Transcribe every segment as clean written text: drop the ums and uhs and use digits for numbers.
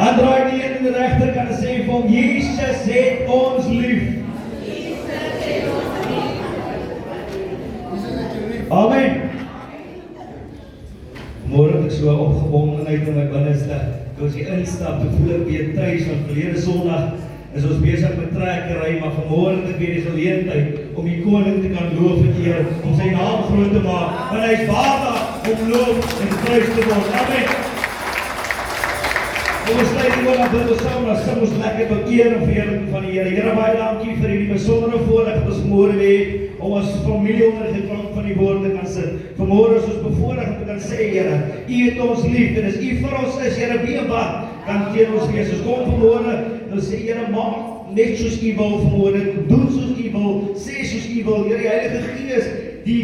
Dan draai die een in die regterkant en sê vir hom, Jesus het ons lief. Amen. Môre het ek so opgewondenheid in my binneste. Toe as jy instap, toe voel ek weer tuis, want verlede Sondag is ons besig met trekkery, maar vanmôre het ek weer die geleentheid om die koning te kan loof en eer, om sy naam groot te maak, want hy is waardig om loof en prys te word. Amen. Ons sluit die oor af dit ons saam, dan sing ons lekker tot eer en verheerliking van die Here. Here, baie dankie vir hierdie besondere voorreg wat ons vanmôre het, om as familie onder die klank van die woord te kan sit. Vanmôre is ons bevoorreg om te kan sê, Here, U het ons lief, en as U vir ons is, Here, wie en wat kan teen ons wees? Ons kom vanmôre, en ons sê, Here, maak net soos U wil vanmôre, doen soos U wil, sê soos U wil. Here, die Heilige Gees, die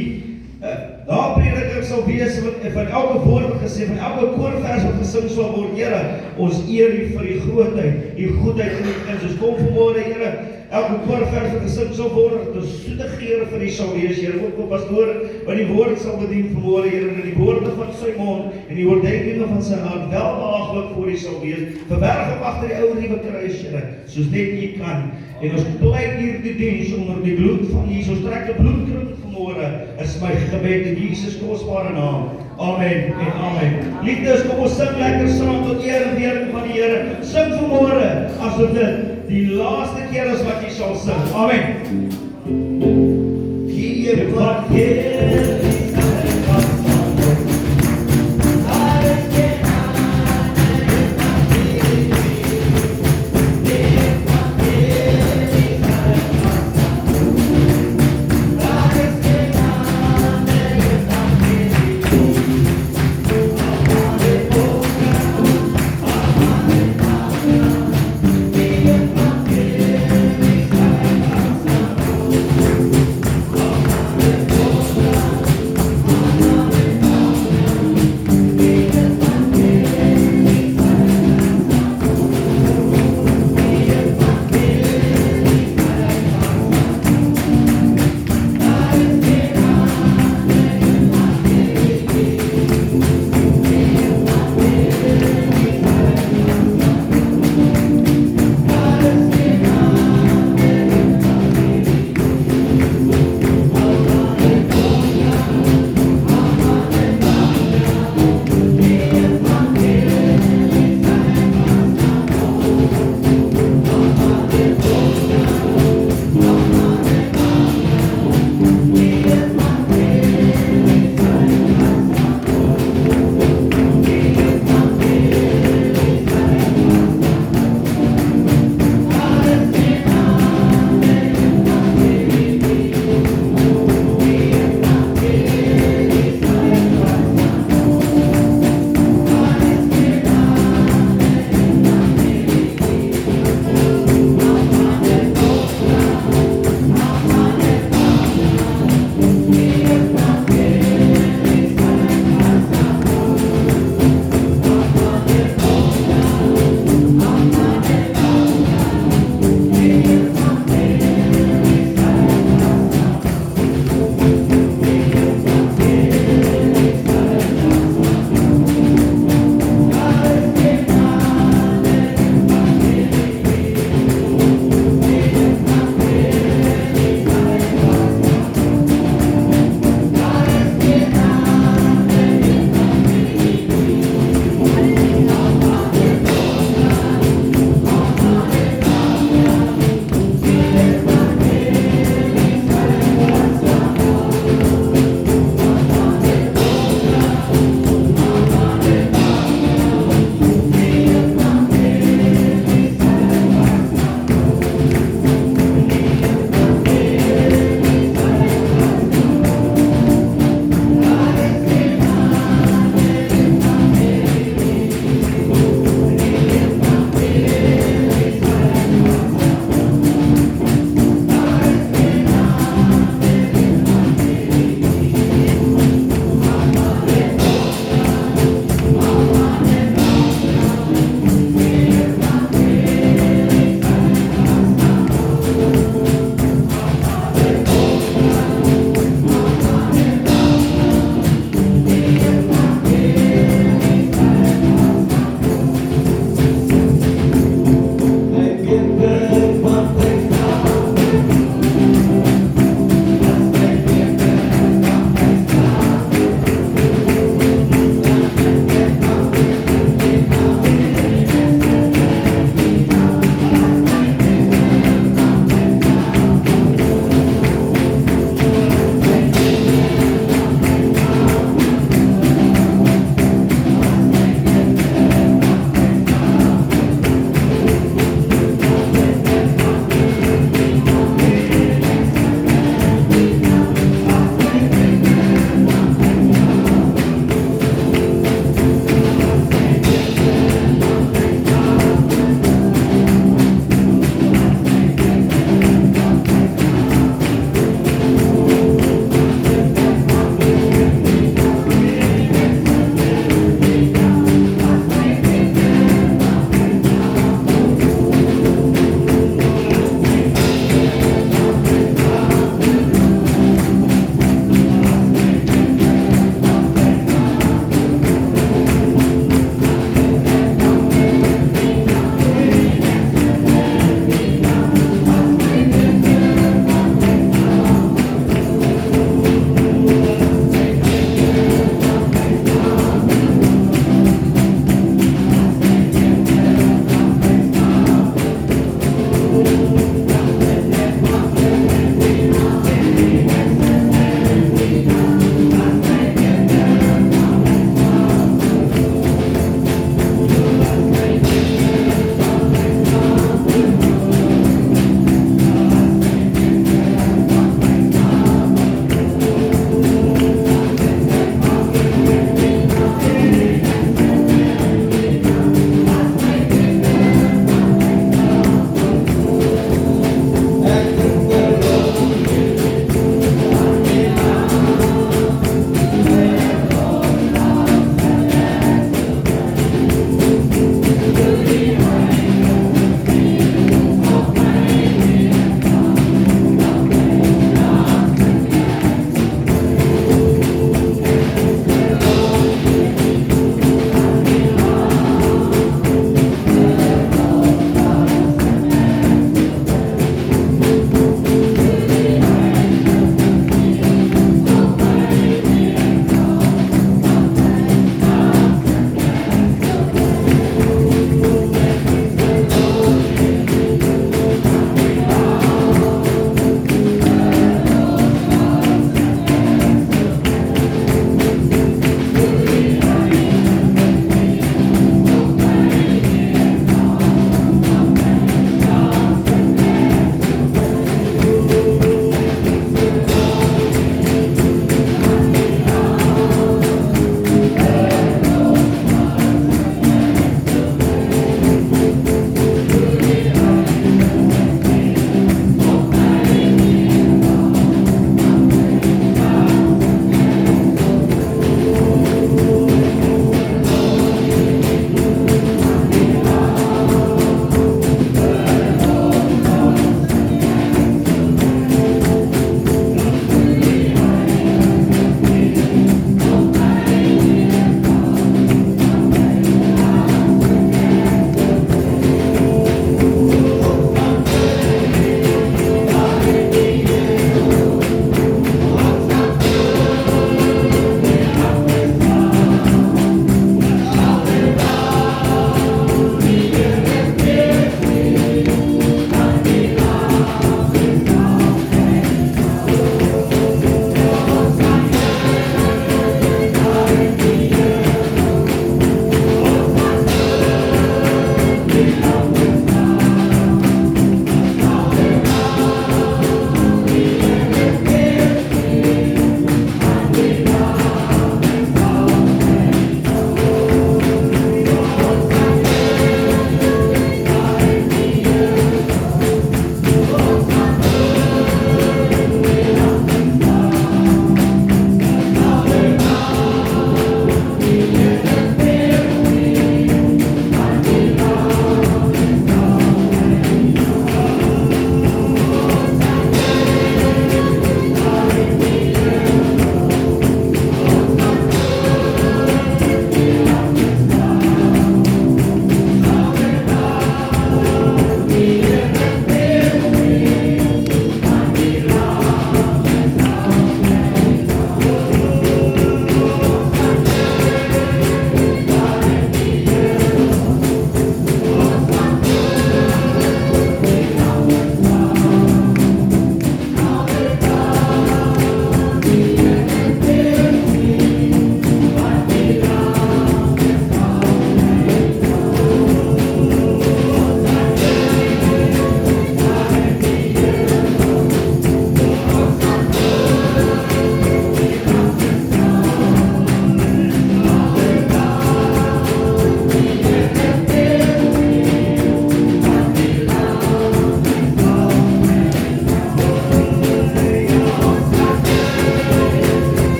daar prediker sal wees, van elke woord wat gesê, van elke koorvers wat gesing sal word, Here, ons eer U vir die grootheid, die goedheid in die kinders. Ons kom vanmôre, Here, elke koorvers wat gesing sal word, dat ons soete gere vir U sal wees, Here, ook op pastoor, wat die woord sal bedien vanmôre, Here, en die woorde van sy mond, en die oordenkinge van sy hart, welbehaaglik voor U sal wees, verberg hom agter die ou nuwe kruis, Here, soos net U kan, en ons pleit hierdie diens onder die bloed van Jesus, ons trek die bloedkring vanmôre, is my gebed in Jesus kosbare naam. Amen en amen. Liefdes, kom ons sing lekker saam tot eer en verheerliking van die Here. Sing vanmôre asof dit die laaste keer is wat jy sal sing. Amen. Gee wat Heer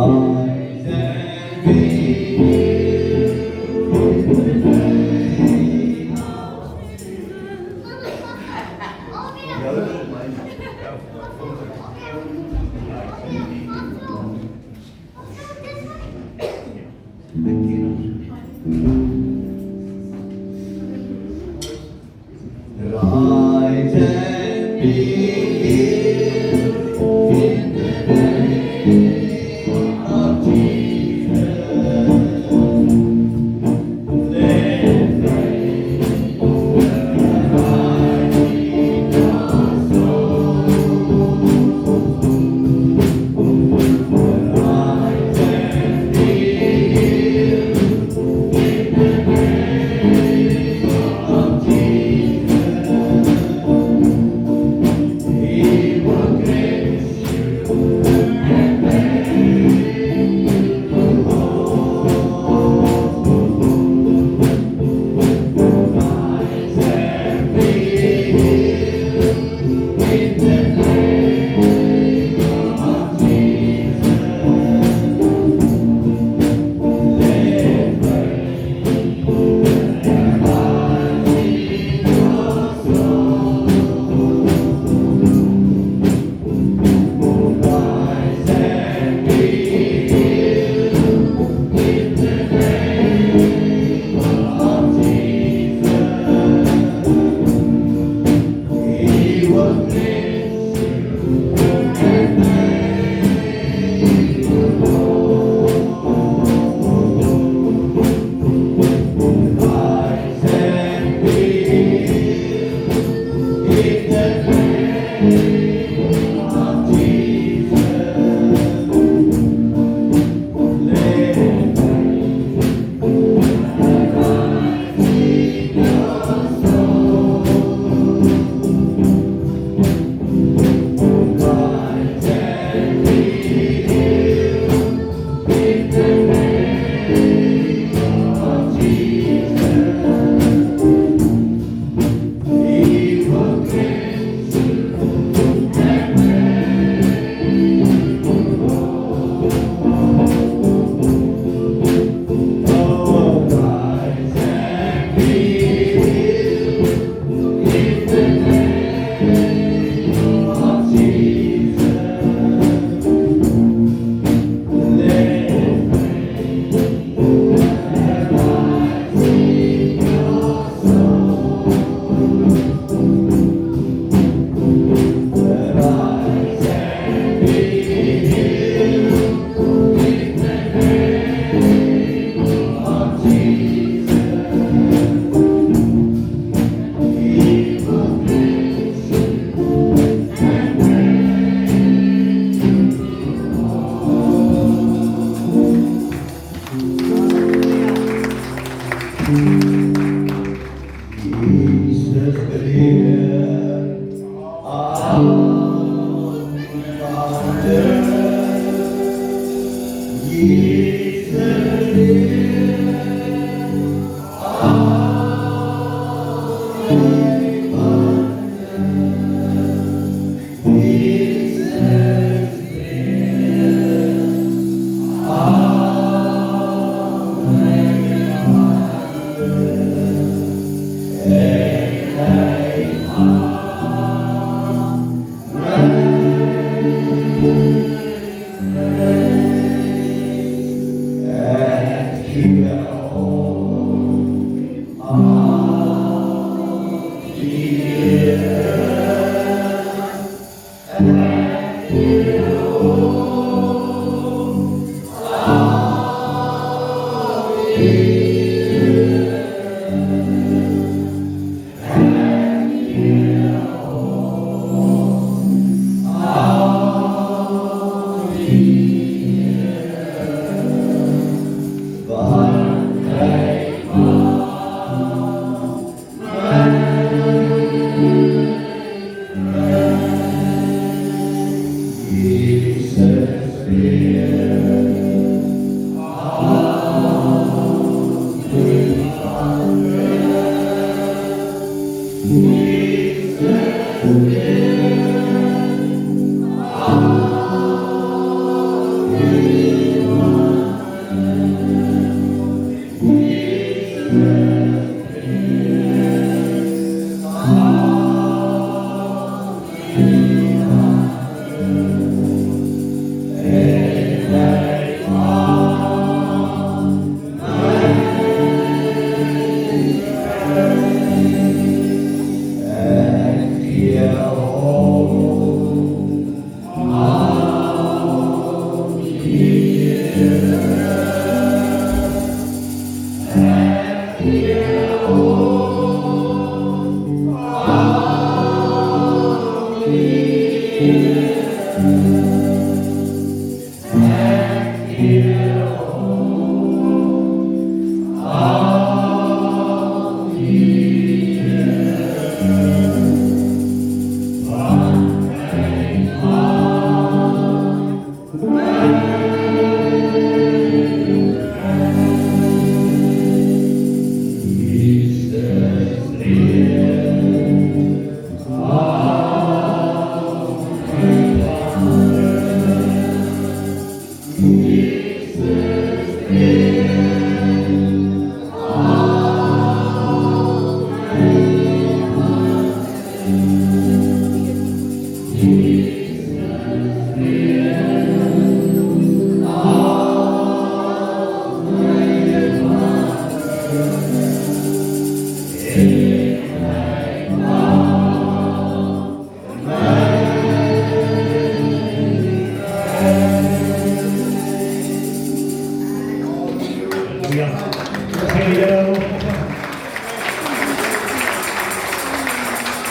Rise and be Rise and be healed in the name of Jesus. Let faith arise in your soul. Rise and be healed in the name of Jesus. He will grace you and make you whole. Rise and be healed in the name of Jesus. Let faith arise in your soul. Rise and be healed in the name of Jesus. He will cleanse you and make you whole. Rise and be healed in the name of Jesus. Let faith arise in your soul. Rise and be healed in the name of Jesus. He will cleanse you and make you whole. Oh, rise and be healed in the name of Jesus. Let faith arise in your soul. Rise and be healed in the name of Jesus. He will cleanse you and make you whole. Jesus clear our Father. Jesus clear our Father. Jesus clear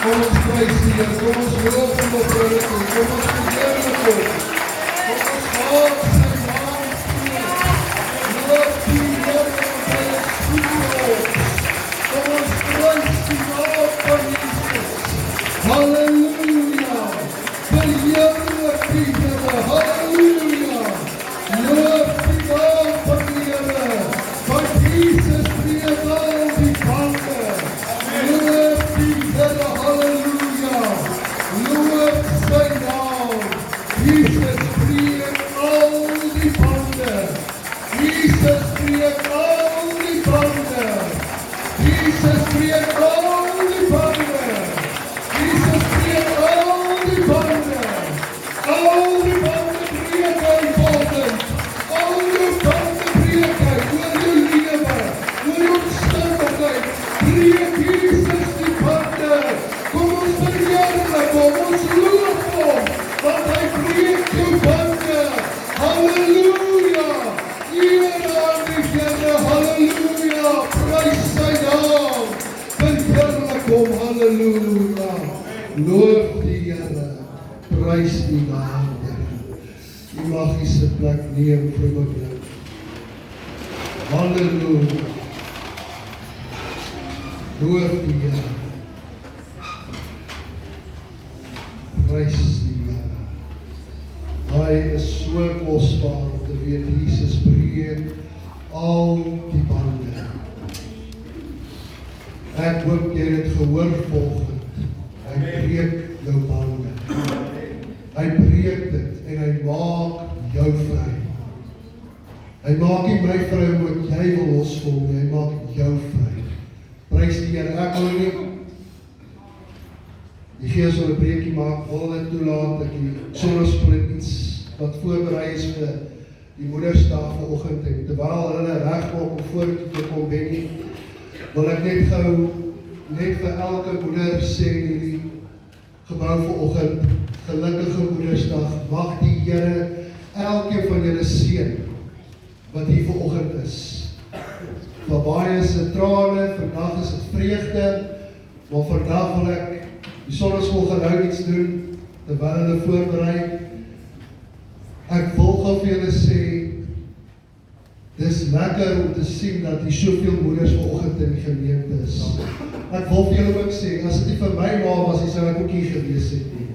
Kom ons prys die Here, kom ons loof hom op hulle toe, kom ons verheerlik hom. Kom ons maak sy naam groot. Loof die Here op hulle toekomst. Kom ons prys die naam van Jesus. Halleluja. Verheerlik die Here. Halleluja. Loof die naam van die Here. Want Jesus breek al die bande. Loof die Here, halleluja. Loof sy naam. Jesus breek al die bande. Jesus breek al die bande. Jesus breek al die bande. Jesus breek al die bande. Al die bande breek hy volgend. Al die bande breek hy oor jou lewe, oor jou omstandigheid. Breek Jesus die bande. Kom ons verheerlik hom, ons loof hom, want hy breek jou bande. Halleluja. Eer aan die Here, halleluja. Prys sy naam. Verheerlik hom, halleluja. Loof die Here. Prys die naam, Here. U mag u se plek neem vir 'n oomblik. Halleluja. Loof die Here. Prys die Here. Hy is so kosbaar om te weet Jesus breek al die bande. Ek hoop jy het gehoor volgend. Hy breek jou bande. Hy breek dit en hy maak jou vry. Hy maak nie my vry omdat jy wil loskom nie, hy maak jou vry. Prys die Here. Ek wil nie die Gees wil 'n breekie maak, wil dit toelaat dat die sonnespreek iets wat voorberei is vir die Moedersdag vanoggend en terwyl hulle regmaak om vorentoe te kom Benny, wil ek net gou vir elke moeder sê in hierdie gebou vanoggend, gelukkige Moedersdag, mag die Here elkeen van julle seën wat hier vanoggend is. Vir baie is dit trane, vandag is dit vreugde, maar vandag wil ek die sonneskool gaan nou iets doen, terwyl hulle voorberei. Ek wil gou vir julle sê, dis lekker om te sien dat hier soveel moeders vanoggend in die gemeente is. Ek wil vir julle ook sê, as dit nie vir my ma was, sou ek ook hier gewees het nie.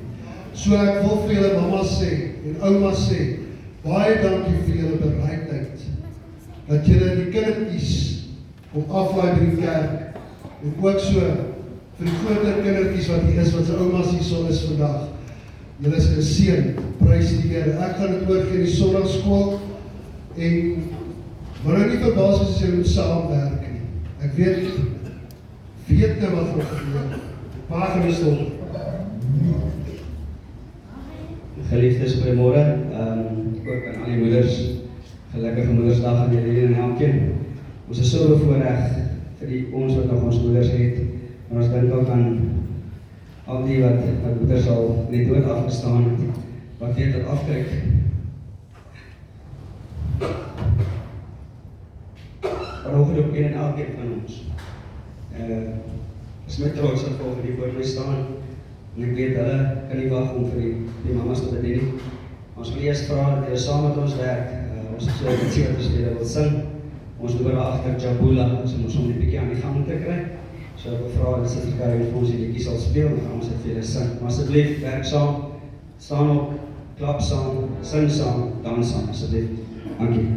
So ek wil vir julle mama sê, en ouma sê, baie dankie vir julle bereidheid, dat julle die kindertjies kom aflaai by die kerk, en ook so, vir die groter kindertjies wat hier is, wat sy oumas hier so is vandag. Julle is geseën, prys die Here. Ek gaan dit oorgee in die Sondagskool en maar nou nie verbaas as jy moet saamwerk nie. Ek weet nou wat nog gebeur. Pa gaan die stop. Geliefdes, goeiemôre. Ook aan al die moeders, gelukkige Moedersdag aan julle en elkeen. Ons is so bevoorreg vir ons wat nog ons moeders het. Maar ons dink ook aan al die wat moeders al net dood afgestaan het, wat weet dat afkyk. een en elkeen van ons. Is my trots dat volgens die voor my staan, en ek weet hulle kan nie wag om vir die mamas te bedien nie. Ons wil eers vra dat hulle saam met ons werk, ons het so iets wat ons wil sing, ons loop daar agter Jabula, so ons om die bietjie aan die gang te kry. So ek wil vra dat Sister Karin vir ons die liedjie sal speel, en gaan ons dit vir julle sing. Maar asseblief, werk saam, staan op, klap saam, sing saam, dans saam, asseblief. Dankie.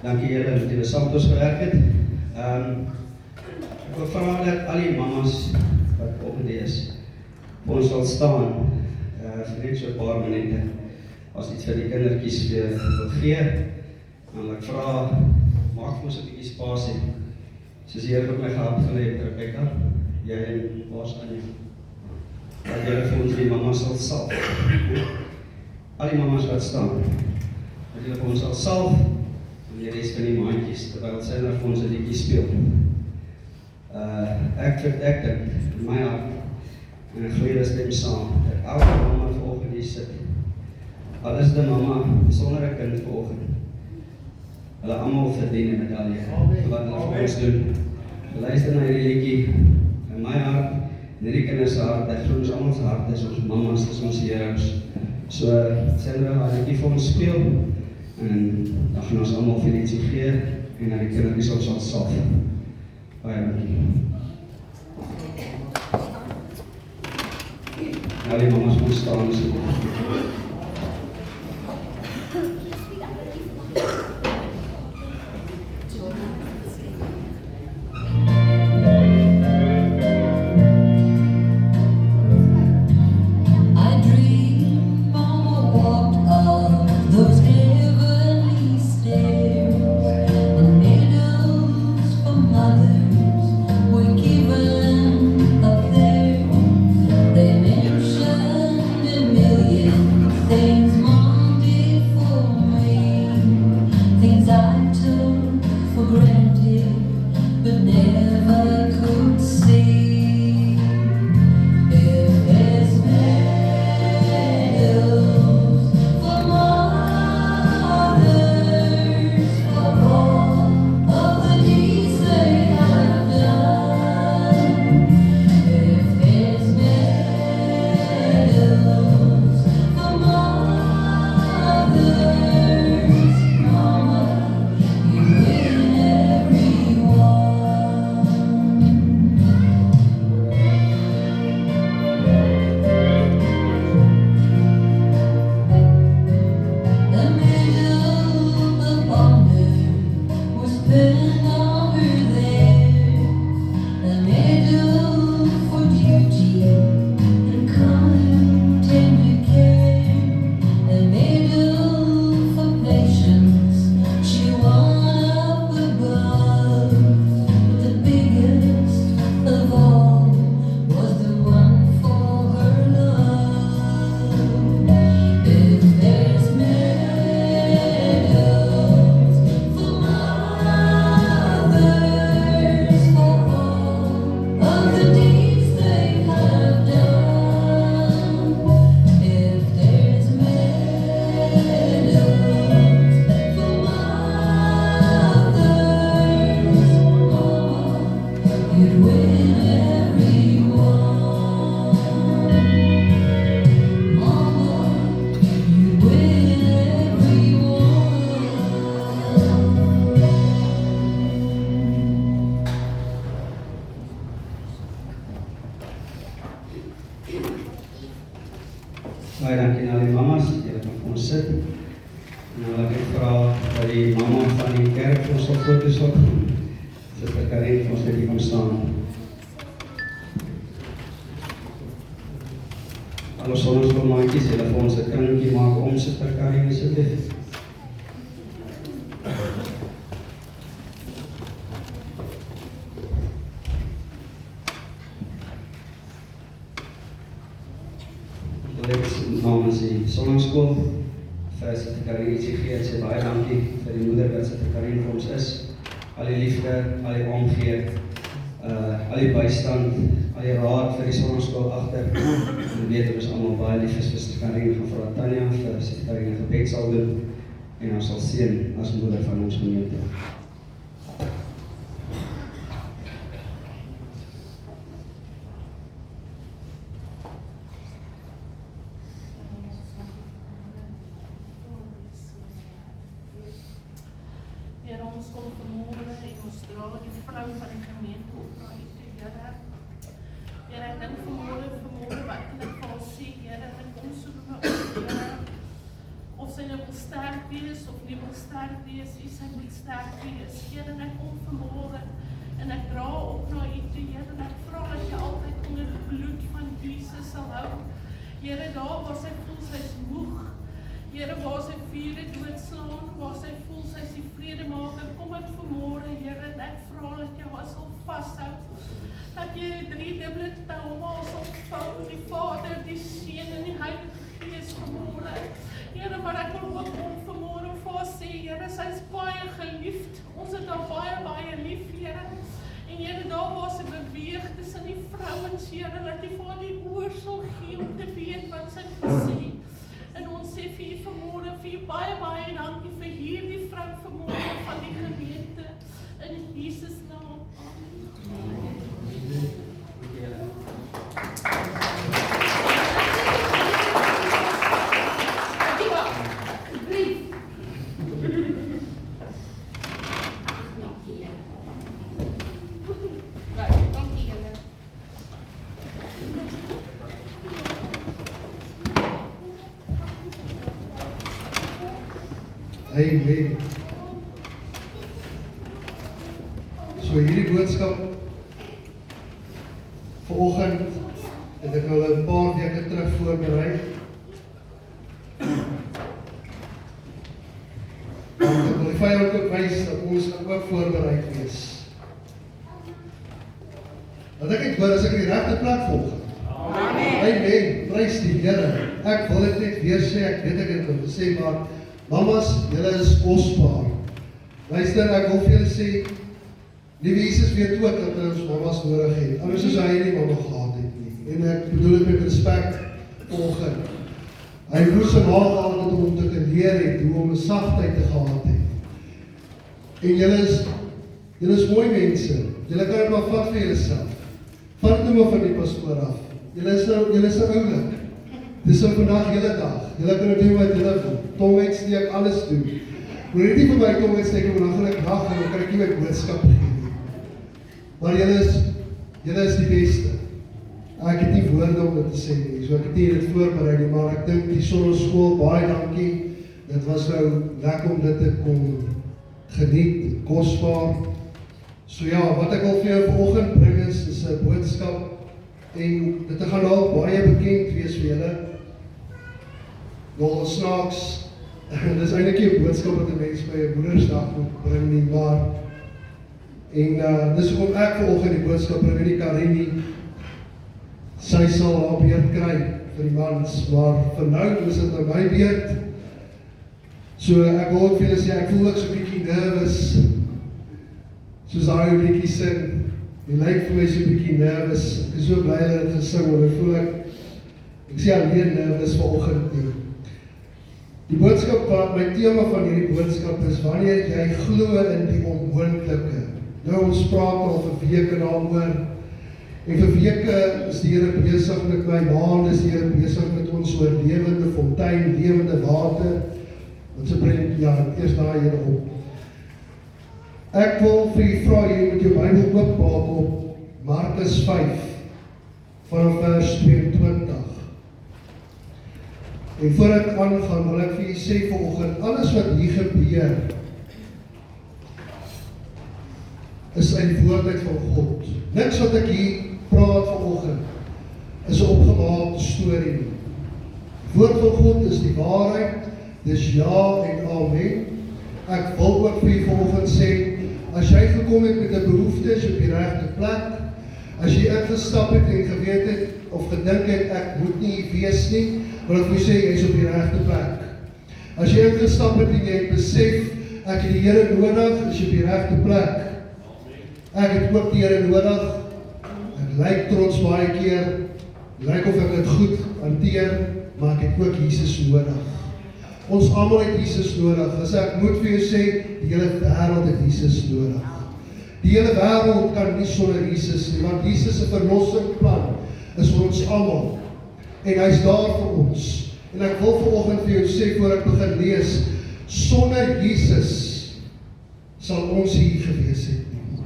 Dankie julle dat julle saam met ons gewerk het. Ek wil vra dat al die mamas wat op is, vir ons sal staan vir net so 'n paar minute as iets vir die kindertjies wil gee. En ek vra, maak vir ons 'n bietjie spasie. Soos die Here op my gehad gelê, Rebecca, jy en Bos Anja. Dat julle vir ons die mamas sal salf. Al die mamas wat staan, dat julle vir ons sal salf, en die rest van die maandjies, terwyl sy vir ons 'n liedjie speel. Ek dink in my hart, en ek glo julle stem saam, dat elke mama vanoggend hier sit, al is die mama sonder 'n kind vanoggend, hulle almal verdien 'n medalje, wat hulle vir ons doen. Luister na hierdie liedjie, in my hart, en hierdie kinders se hart, ek glo ons almal se hart, is ons mamas, is ons heroes. So, Sandra, haar liedjie vir ons speel, en dan gaan ons almal vir ietsie gee, en na die kindertjies ons sal salf. Baie dankie. Nou die mamas moet staan, so. been over there, a medal for duty and kind tender care, a medal for patience. She won up above, but the biggest of all was the one for her love. If there's medals for mothers for all of the deeds they have done, if there's medals for mothers, you'd win everyone. Mama, you'd win everyone. Baie dankie aan die mamas, julle kan vir ons sit. En dan wil ek vra dat die mama van die kerk vir ons op foto's op. Sister Karin vir ons net hier kom staan. Alle sonneskoolmaatjies, julle vir ons 'n kringetjie maak om Sister Karin asseblief. Wil ek namens die sonneskool vir Sister Karin ietsie gee, sê baie dankie vir die moeder wat Sister Karin vir ons is. Al die liefde, al die omgee, al die bystand, al die raad vir die sonneskool agter. En weet ons almal baie lief is vir Sister Karin, gaan vir Tanya, vir Sister Karin 'n gebed sal doen en ons sal seën as moeder van ons gemeente. Here, ons kom vanmôre en ons dra die vrou van die gemeente op na U toe, Here. Here, ek dink vanmôre wat kan ek vir ons sê, Here, dat ons soek na ons, Here. Of sy nou wil sterk wees of nie wil sterk wees, sy moet sterk wees. Here, en ek kom vanmôre en ek dra op na U toe, Here, en ek vra dat jy altyd onder die bloed van Jesus sal hou. Here, daar waar sy voel sy's moeg, Here, waar sy vure doodslaan, waar sy voel sy is die vredemaker, kom ek vanmôre, Here, en ek vra dat jy haar sal vashou, dat jy 'n driedubbele tou om haar sal vou, die Vader, die Seun en die Heilige Gees vanmôre. Here, maar ek wil ook om vanmôre vir haar sê, Here, sy is baie geliefd, ons het haar baie lief, Here. En Here, daar waar sy beweeg tussen die vrouens, Here, dat jy vir haar die oor sal gee om te weet wat sy moet sê. En ons sê vir U vanmôre, vir U baie dankie vir hierdie vrou vanmôre van die gemeente. In Jesus naam. Amen. Amen. So hierdie boodskap vanoggend het ek al 'n paar weke terug voorberei. Want ek wil die vyand ook wys dat ons ook voorberei wees. Dat ek het hoor as ek die regte plek volg. Amen. Prys die Here. Ek wil dit net weer sê, ek weet ek het dit gesê, maar mamas, julle is kosbaar. Luister, ek wil vir julle sê, Liewe Jesus weet ook dat ons mamas nodig het. Anders is hy nie mamma gehad het nie. En ek bedoel dit met respect volgend. Hy moes sy ma gehad het om te geleer het, hoe om 'n sagtheid te gehad het. En julle is mooi mense. Julle kan het maar vat vir julle self. Vat nou maar van die pastoor af. Julle is oulik. Dis so vandag hele dag. Julle kan doen wat julle wil. Tong uitsteek, alles doen. Moet nie vir my tong uitsteek, maar dan gaan ek wag en dan kan ek nie my boodskap gee. Maar julle is die beste. Ek het nie woorde om dit te sê nie, so ek het nie dit voorberei nie, maar ek dink die sonneskool, baie dankie. Dit was nou lekker om dit te kon geniet, kosbaar. So ja, wat ek wil vir jou vanoggend bring is 'n boodskap en dit gaan dalk baie bekend wees vir julle. Wel snaaks, dis eintlik nie 'n boodskap wat 'n mens by 'n Moedersdag moet bring nie, maar dis hoekom ek vanoggend die boodskap bring, nie Karin nie. Sy sal haar beurt kry vir die mans, maar vir nou is dit aan my beurt. So ek wil ook vir julle sê, ek voel ook so 'n bietjie nervous, soos daai ou liedjie sing. Die lyk vir my so 'n bietjie nervous. Ek is so bly dat dit gesing word. Ek voel ek sê alleen nervous vanoggend nie. Die boodskap, my tema van hierdie boodskap is wanneer jy glo in die onmoontlike. Nou ons praat al vir weke daaroor. En vir weke is die Here besig met my, maande is die Here besig met ons oor lewende fontein, lewende water. Wat se bring eers daai Here op. Ek wil vir u vra, jy moet jou Bybel oopmaak op Markus 5 vanaf vers 22. En voor ek aangaan, wil ek vir u sê vanoggend, alles wat hier gebeur is uit die woord van God. Niks wat ek hier praat vanoggend is 'n opgemaakte storie nie. Die woord van God is die waarheid, dis ja en amen. Ek wil ook vir u vanoggend sê, as jy gekom het met 'n behoefte, is jy op die regte plek. As jy ingestap het en geweet het of gedink het ek moet nie hier wees nie, wil ek vir sê jy is op die regte plek. As jy ingestap het en jy besef ek het die Here nodig, is jy op die regte plek. Ek het ook die Here nodig. Ek lyk trots baie keer, lyk of ek dit goed hanteer, maar ek het ook Jesus nodig. Ons almal het Jesus nodig. As ek moet vir jou sê, die hele wêreld het Jesus nodig. Die hele wêreld kan nie sonder Jesus nie, want Jesus se verlossingsplan is vir ons almal. En hy's daar vir ons. En ek wil vanoggend vir jou sê, voor ek begin lees, sonder Jesus sal ons hier gewees het nie.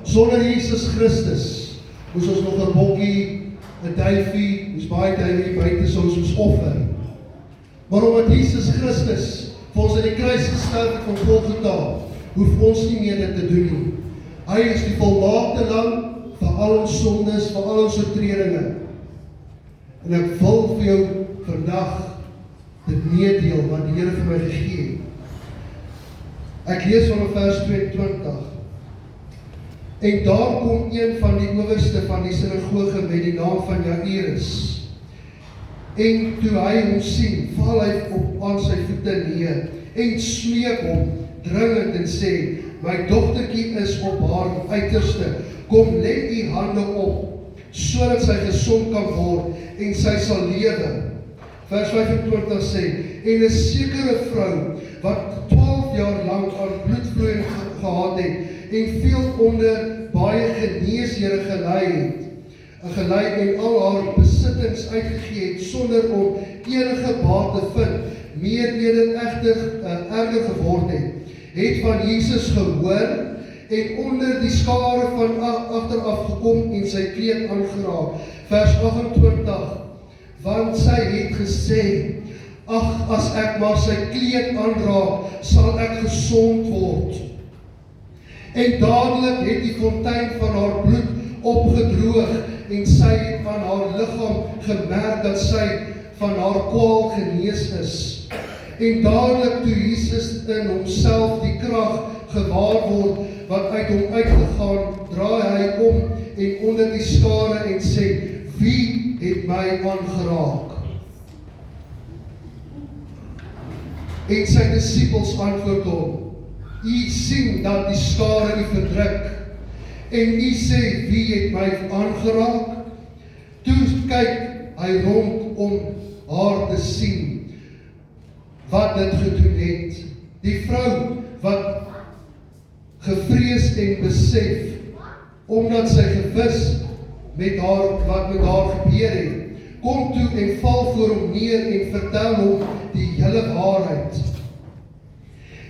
Sonder Jesus Christus moes ons nog 'n bokkie, 'n duifie, moes baie duifie buite sou ons offer. Maar omdat Jesus Christus vir ons aan die kruis gesterf het van Golgotha, hoef ons nie meer dit te doen nie. Hy is die volmaakte lam vir al ons sondes, vir al ons oortredinge. En ek wil vir jou vandag dit meedeel wat die Here vir my gegee het. Ek lees van vers 22. En daar kom een van die owerste van die sinagoge met die naam van Jairus. En toe hy hom sien, val hy op aan sy voete neer en smeek hom dringend en sê, my dogtertjie is op haar uiterste, kom lê u hande op, sodat sy gesond kan word en sy sal lewe. Vers 25 sê, en 'n sekere vrou wat 12 jaar lank aan bloedvloeiing gehad het en veel onder baie geneeshere gelei en al haar besittings uitgegee het sonder om enige baat te vind, meerlede erger geword het van Jesus gehoor en onder die skare van agteraf gekom en sy kleed aangeraak. Vers 28, want sy het gesê, ag, as ek maar sy kleed aanraak, sal ek gesond word. En dadelik het die fontein van haar bloed opgedroog en sy het aan haar liggaam gemerk dat sy van haar kwaal genees is. En dadelik toe Jesus in homself die krag gewaar word wat uit hom uitgegaan, draai hy om en onder die skare en sê, wie het my aangeraak? En sy disippels antwoord hom, u sien dat die skare u verdruk, en u sê, wie het my aangeraak? Toe kyk hy rond om haar te sien, wat dit gedoen het. Die vrou wat gevrees en besef, omdat sy gewis wat met haar gebeur het, kom toe en val voor hom neer en vertel hom die hele waarheid.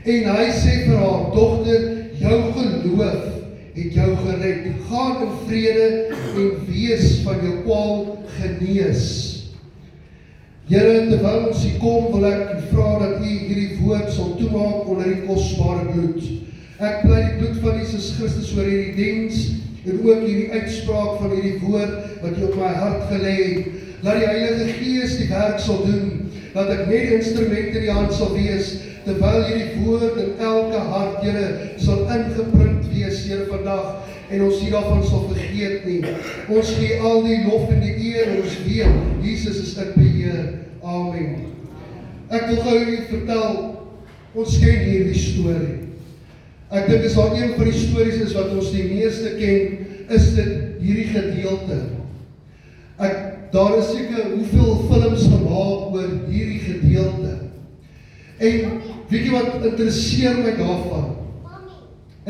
En hy sê vir haar, dogter, jou geloof het jou gered. Gaan in vrede en wees van jou kwaal genees. Here, terwyl ons hier kom, wil ek vra dat u hierdie woord sal toemaak onder die kosbare bloed Ek bly die bloed van Jesus Christus oor hierdie diens en ook hierdie uitspraak van hierdie woord wat jy op my hart gelê het. Laat die Heilige Gees die werk sal doen, dat ek net die instrument in die hand sal wees, terwyl hierdie woord in elke hart, Here, sal ingeprint wees, Here, vandag, en ons nie daarvan sal vergeet nie. Ons gee al die lof en die eer, en ons weet, Jesus is in beheer. Amen. Ek wil gou hier vertel, ons ken hierdie storie. Ek dink as daar een van die stories is wat ons die meeste ken, is dit hierdie gedeelte. Daar is seker hoeveel films gemaak oor hierdie gedeelte. En weet jy wat interesseer my daarvan?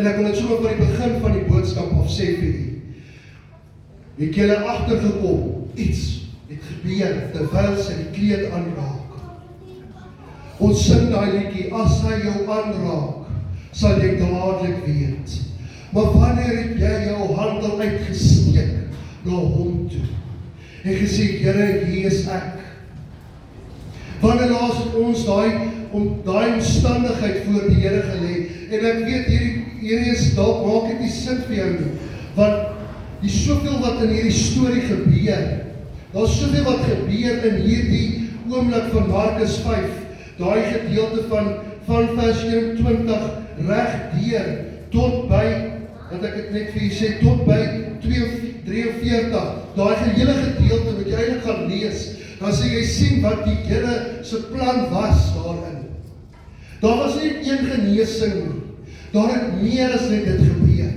En ek wil dit sommer van die begin van die boodskap af sê vir u. Het julle agtergekom, iets het gebeur terwyl sy die kleed aanraak. Ons sing daai liedjie, as hy jou aanraak, sal jy dadelik weet. Maar wanneer het jy jou hand al uitgesteek na hom toe? En gesê, Here, hier is ek. Wanneer laas het ons daai omstandigheid voor die Here gelê? En ek weet, hierdie is dalk maak dit nie sin vir jou nie, want die soveel wat in hierdie storie gebeur, daar is soveel wat gebeur in hierdie oomblik van Markus 5, daai gedeelte van vers 21 reg deur tot by, wat ek het net vir jy sê, tot by 43, daai gehele gedeelte wat jy eintlik gaan lees, dan sê jy sien wat die Here se plan was daarin. Daar was nie een genesing nie, daar het meer as net dit gebeur.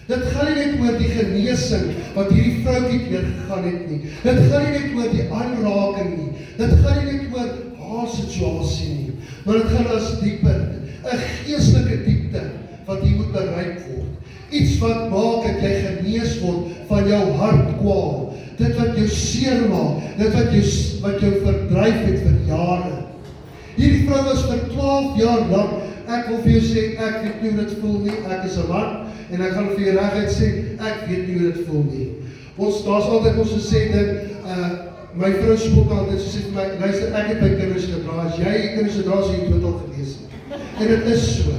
Dit gaan nie net oor die genesing wat hierdie vroukie deurgegaan het nie. Dit gaan nie net oor die aanraking nie. Dit gaan nie net oor haar situasie nie. Maar dit gaan as dieper, 'n geestelike diepte wat hier moet bereik word. Iets wat maak dat jy genees word van jou hartkwaal. Dit wat jou seermaak, dit wat jou verdryf het vir jare. Hierdie vrou was vir 12 jaar lang, ek wil vir jou sê, ek weet nie hoe dit voel nie, ek is 'n man, en ek gaan vir jou reguit sê, ek weet nie hoe dit voel nie. Daar's altyd ons gesê ding, my vrou spook altyd, sy sê vir my, luister, ek het my kinders gedra, as jy kinders gedra, sê jy dood al gewees het. En dit is so.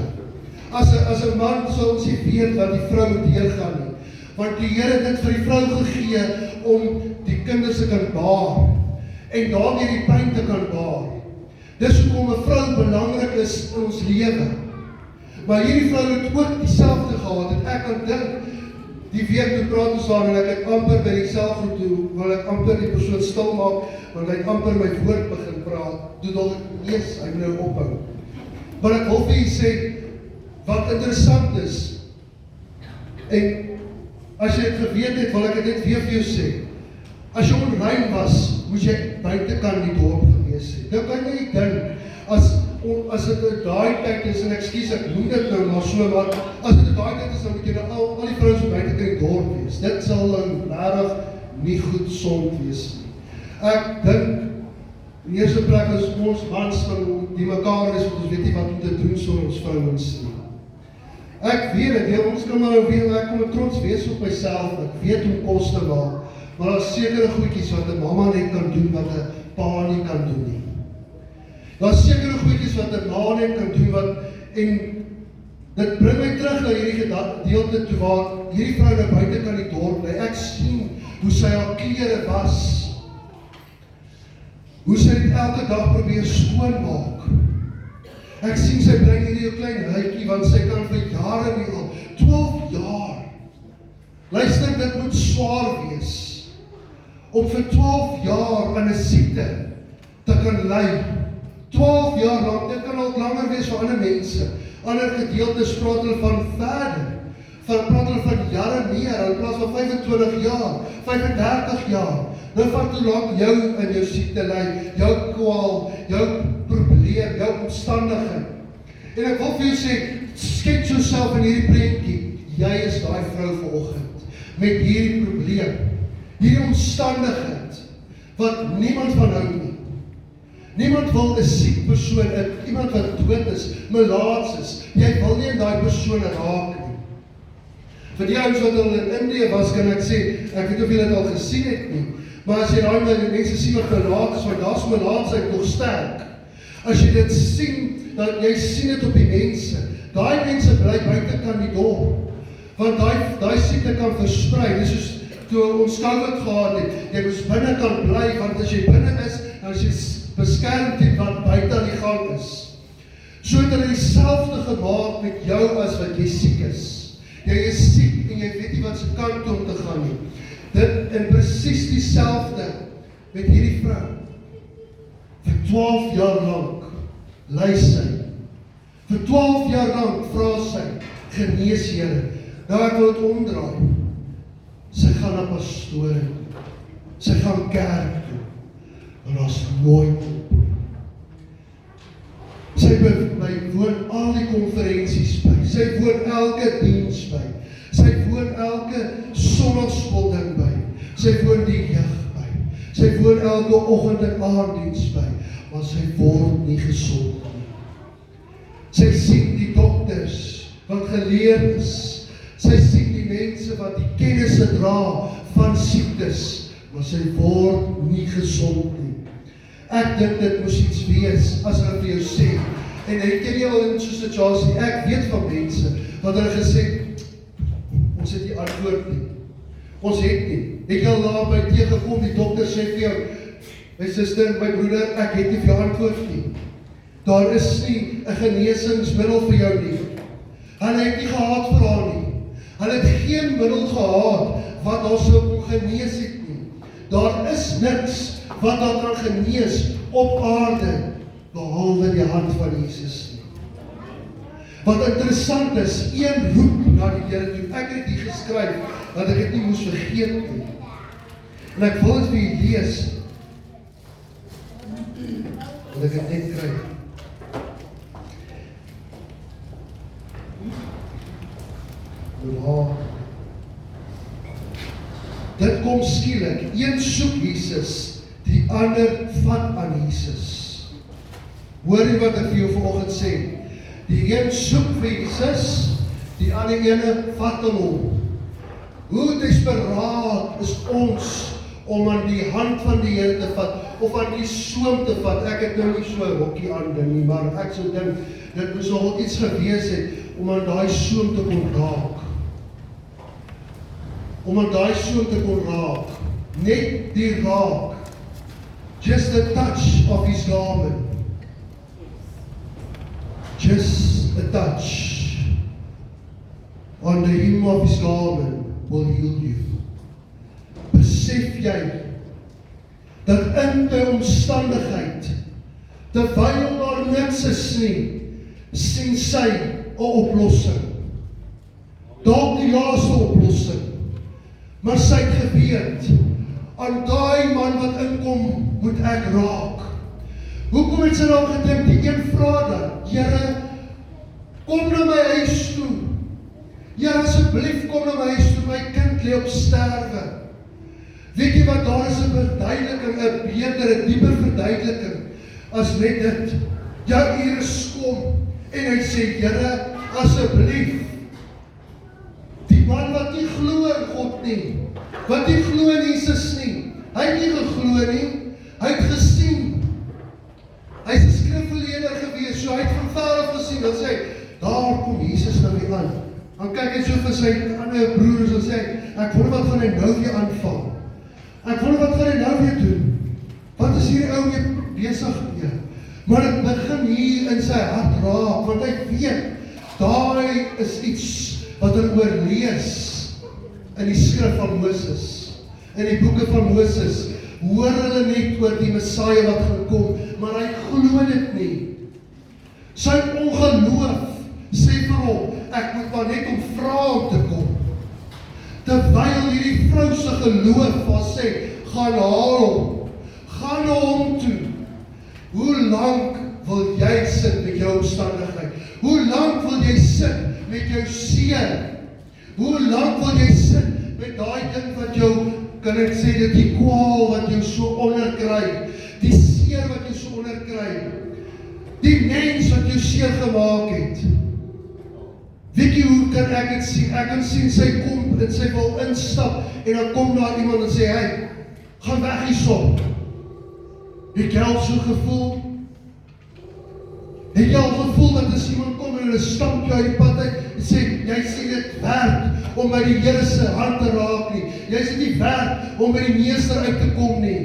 As 'n man sal ons nie weet wat die vrou moet deurgaan nie, want die Here het dit vir die vrou gegee om die kinders te kan baar, en daarmee die pyn te kan baar. Dis hoekom 'n vrou belangrik is in ons lewe. Maar hierdie vrou het ook dieselfde gehad, en ek kan dink, die week toe praat ons daar, en ek het amper by die selgroep toe, wil ek amper die persoon stil maak, want hy het amper my woord begin praat, toe dal ek lees, hy moet nou ophou. Maar ek wil vir jy sê, wat interessant is, en as jy het geweet het, wil ek het net weer vir jou sê, as jy onrein was, moes jy buitekant die dorp gewees het. Nou kan jy dink, as dit in daai tyd is, en ekskuus, ek noem dit nou maar so, maar as dit in daai tyd is, dan moet jy nou al die vrouens wat buitekant die dorp wees. Dit sal dan regtig nie goed sond wees nie. Ek dink, in die eerste plek is ons mans van die mekaar is, want ons weet nie wat om te doen so ons vrouens nie. Ek weet het, ons kan maar nou weer, ek kom trots wees op myself, ek weet hoe kos te maak, maar daar is sekere goedjies wat 'n mamma net kan doen, wat 'n pa nie kan doen nie. Daar is sekere goedjies wat 'n ma net kan doen, en dit bring my terug na hierdie gedeelte toe, waar hierdie vrou nou buite kan die dorp bly. Ek sien hoe sy haar klere was, hoe sy dit elke dag probeer skoonmaak. Ek sien sy bring hierdie klein huitjie, want sy kan vir jare nie al, 12 jaar. Luister, dit moet swaar wees, om vir 12 jaar aan 'n siekte te kan ly. 12 jaar lang, dit kan ook langer wees vir ander mense. Ander gedeeltes praat hulle van verder, praat hulle van jare meer, in plaas van 25 jaar, 35 jaar. Nou vat hoe lang jou in jou siekte ly, jou kwaal, jou probleem, jou omstandigheid. En ek wil vir jou sê, skets jouself in hierdie prentjie, jy is daai vrou vanoggend, met hierdie probleem, hierdie omstandigheid, wat niemand van hou nie. Niemand wil 'n siek persoon, iemand wat dood is, melaats is, jy wil nie in daai persoon raak nie. Vir die ouens wat al in Indië was, kan ek sê, ek weet of julle dit al gesien het nie, maar as jy daai mense sien wat melaats is, want daar's melaatsheid nog sterk. As jy dit sien, dan jy sien dit op die mense, daai mense bly buitekant die dorp, want daai siekte kan versprei. Dis soos toe ons COVID gehad het, jy moes binne kan bly, want as jy binne is, dan is jy beskerm teen wat buite aan die gang is. So het hulle dieselfde gemaak met jou as wat jy siek is. Jy is siek en jy weet nie wat se kant toe om te gaan nie. Dit en presies dieselfde met hierdie vrou. Vir 12 jaar lank ly sy. Vir 12 jaar lank vra sy, genees Here. Nou ek wil dit omdraai. Sy gaan na pastore toe. Sy gaan kerk toe. En daar's nooit op. Sy woon al die konferensies by. Sy woon elke diens by. Sy woon elke sonnaarskool by. Sy woon die jeug by. Sy woon elke oggend en aanddiens by. Maar sy word nie gesond nie. Sy sien die dokters wat geleerd is. Sy sien die mense wat die kennisse dra van siektes, maar sy word nie gesond nie. Ek dink dit moes iets wees as hulle vir jou sê. En het jy nie al in so 'n situasie, ek weet van mense wat hulle gesê, ons het nie antwoord nie. Ons het nie. Het jy al naby teëgekom, die dokter sê vir jou, my suster, my broeder, ek het nie vir jou antwoord nie. Daar is nie 'n genesingsmiddel vir jou nie. Hulle het nie gehad vir haar nie. Hulle het geen middel gehad wat haar sou genees het nie. Daar is niks wat haar kan genees op aarde, behalwe die hand van Jesus nie. Wat interessant is, een roep na die Here toe. Ek het dit geskryf, dat ek dit nie moes vergeet nie. En ek wil dit vir julle lees, dat ek dit net kry. Ja. Dit kom skielik, een soek Jesus, die ander vat aan Jesus. Hoor jy wat ek vir jou vanoggend sê? Die een soek vir Jesus, die ander ene vat aan hom. Hoe desperaat is ons om aan die hand van die Here te vat, of aan die soem te vat. Ek het nou nie so 'n rokkie aan ding nie, maar ek sou dink, dit moes nogal iets gewees het, om aan daai soem te kon raak. Om aan daai soem te kon raak. Net die raak. Just a touch of his garment. Just a touch on the hem of his garment will heal you. Besef jy dat in die omstandigheid, terwyl daar niks is nie, sien sy 'n oplossing. Dalk die laaste oplossing, maar sy het geweet, aan daai man wat inkom, moet ek raak. Hoekom het sy nou gedink, die een vra dan, Here, kom na my huis toe. Here, asseblief kom na my huis toe, my kind lê op sterwe. Weet jy wat, daar is 'n verduideliking, 'n beter, 'n dieper verduideliking, as net dit. Ja, Iris kom, en hy sê, Here, asseblief, die man wat nie glo in God nie, wat nie glo in Jesus nie, hy het nie geglo nie, hy het gesien. Hy is 'n skrifgeleerder gewees, so hy het van ver af gesien, dan sê hy, daar kom Jesus nou weer aan. Dan kyk hy so vir sy ander broers en sê, ek wonder wat gaan hy nou weer aanvang. Ek wonder wat gaan hy nou weer doen. Wat is hierdie ou weer besig mee? Maar dit begin hier in sy hart raak, want hy weet, daai is iets wat hy oorlees in die skrif van Moses, in die boeke van Moses, hoor hulle net oor die Messiah wat gaan kom, maar hy glo dit nie. Sy ongeloof sê vir hom, ek moet maar net om vra om te kom. Terwyl hierdie vrou se geloof wat sê, gaan haal hom, gaan na hom toe. Hoe lank wil jy sit met jou omstandigheid? Hoe lank wil jy sit met jou seer? Hoe lank wil jy sit met daai ding wat jou, kan ek sê, dat die kwaal wat jou so onderkry, die seer wat jou so onderkry, die mens wat jou seer gemaak het. Weet jy hoe kan ek dit sien? Ek kan sien sy kom en sy wil instap en dan kom daar iemand en sê, hey, gaan weg hierso. Het jy al so gevoel? Het jy al gevoel dat as iemand kom en hulle stamp jou uit die pad uit en sê, jy sien dit werd om by die Here se hand te raak nie. Jy sien dit werd om by die meester uit te kom nie.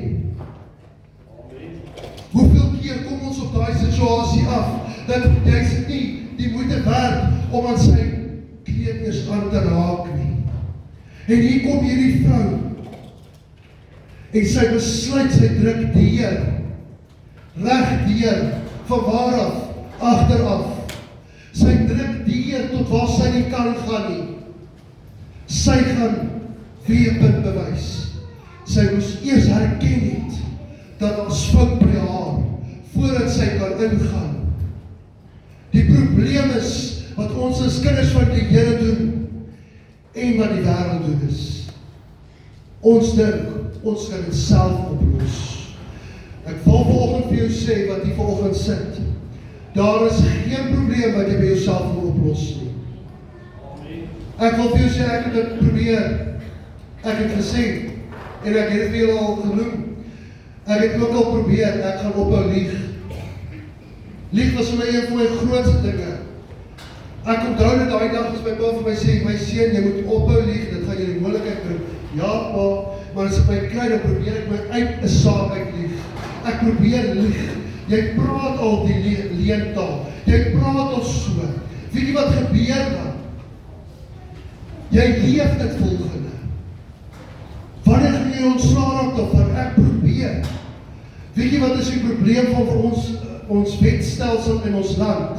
Hoeveel keer kom ons op daai situasie af, dat jy sê nie die moeite werd om aan sy kleed eers aan te raak nie. En hier kom hierdie vrou, en sy besluit, sy druk deur, reg deur, van waar af, agteraf. Sy druk deur tot waar sy nie kan gaan nie. Sy gaan weepunt bewys. Sy moes eers herken het, dat ons fout by haar, voordat sy kan ingaan. Die probleem is, wat ons as kinders van die Here doen, en wat die wêreld doen is, ons dink, ons kan dit self oplos. Ek wil vanoggend vir jou sê, wat jy vanoggend sit, daar is geen probleem wat jy by jouself wil oplos nie. Ek wil vir jou sê, ek het dit probeer, ek het gesê, en ek het dit vir julle al genoem, ek het ook al probeer, ek gaan ophou lieg. Lieg was vir my een van my grootste dinge. Ek onthou dit daai dag as my pa vir my sê, my seun, jy moet ophou lieg, dit gaan jy die moeilikheid bring. Ja pa, maar as ek my kry, dan probeer ek my uit 'n saak uit lieg. Ek probeer lieg. Jy praat al die leentaal. Jy praat al so. Weet jy wat gebeur dan? Jy leef dit volgende. Wanneer gaan jy ontslae raak daarvan? Ek probeer. Weet jy wat is die probleem van ons wetstelsel in ons land?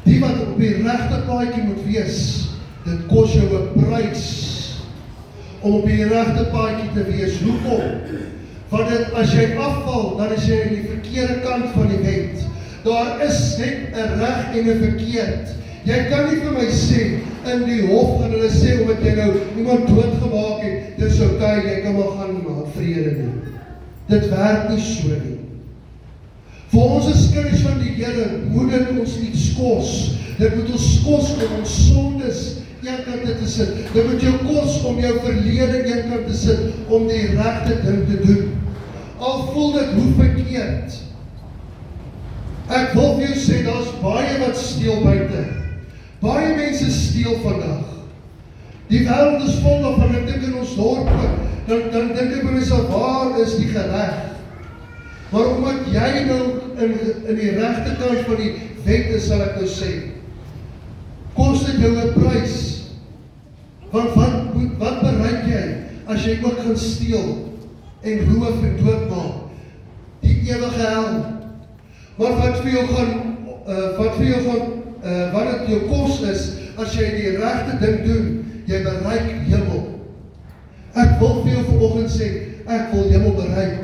Die wat op die regte paadjie moet wees, dit kos jou 'n prys om op die regte paadjie te wees. Hoekom? Want as jy afval, dan is jy aan die verkeerde kant van die wet. Daar is net 'n reg en 'n verkeerd. Jy kan nie vir my sê, in die hof gaan hulle sê, omdat jy nou iemand doodgemaak het, dis okay, jy kan maar gaan na vrede nie. Dit werk nie so nie. Vir ons as kinders van die Here, moet dit ons iets kos. Dit moet ons kos om ons sondes een kant te sit. Dit moet jou kos om jou verlede een kant te sit, om die regte ding te doen. Al voel dit hoe verkeerd. Ek wil vir jou sê, daar's baie wat steel buite. Baie mense steel vandag. Die wêreld is vol daarvan, ek dink in ons dorpe, dan dink ek by myself, waar is die gereg? Maar omdat jy nou in die regte kant van die wet is, sal ek nou sê, kos dit jou 'n prys. Want wat bereik jy, as jy ook gaan steel, en roof en doodmaak? Die ewige hel. Maar wat vir jou gaan, wat dit jou kos is, as jy die regte ding doen, jy bereik hemel. Ek wil vir jou vanoggend sê, ek wil hemel bereik.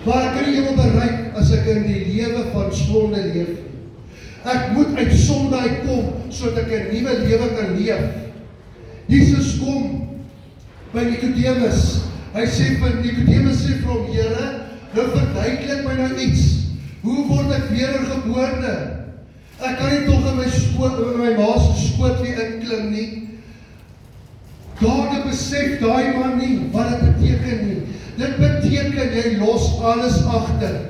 Maar ek kan nie hemel bereik, as ek in die lewe van sonde leef. Ek moet uit sonde uitkom, sodat ek 'n nuwe lewe kan leef. Jesus kom by Nicodemus. Hy sê vir Nicodemus, sê vir hom, Here, nou verduidelik my nou iets. Hoe word ek wedergebore? Ek kan nie tog in my ma se skoot weer inklim nie. Daardie besef daai man nie wat dit beteken nie. Dit beteken jy los alles agter.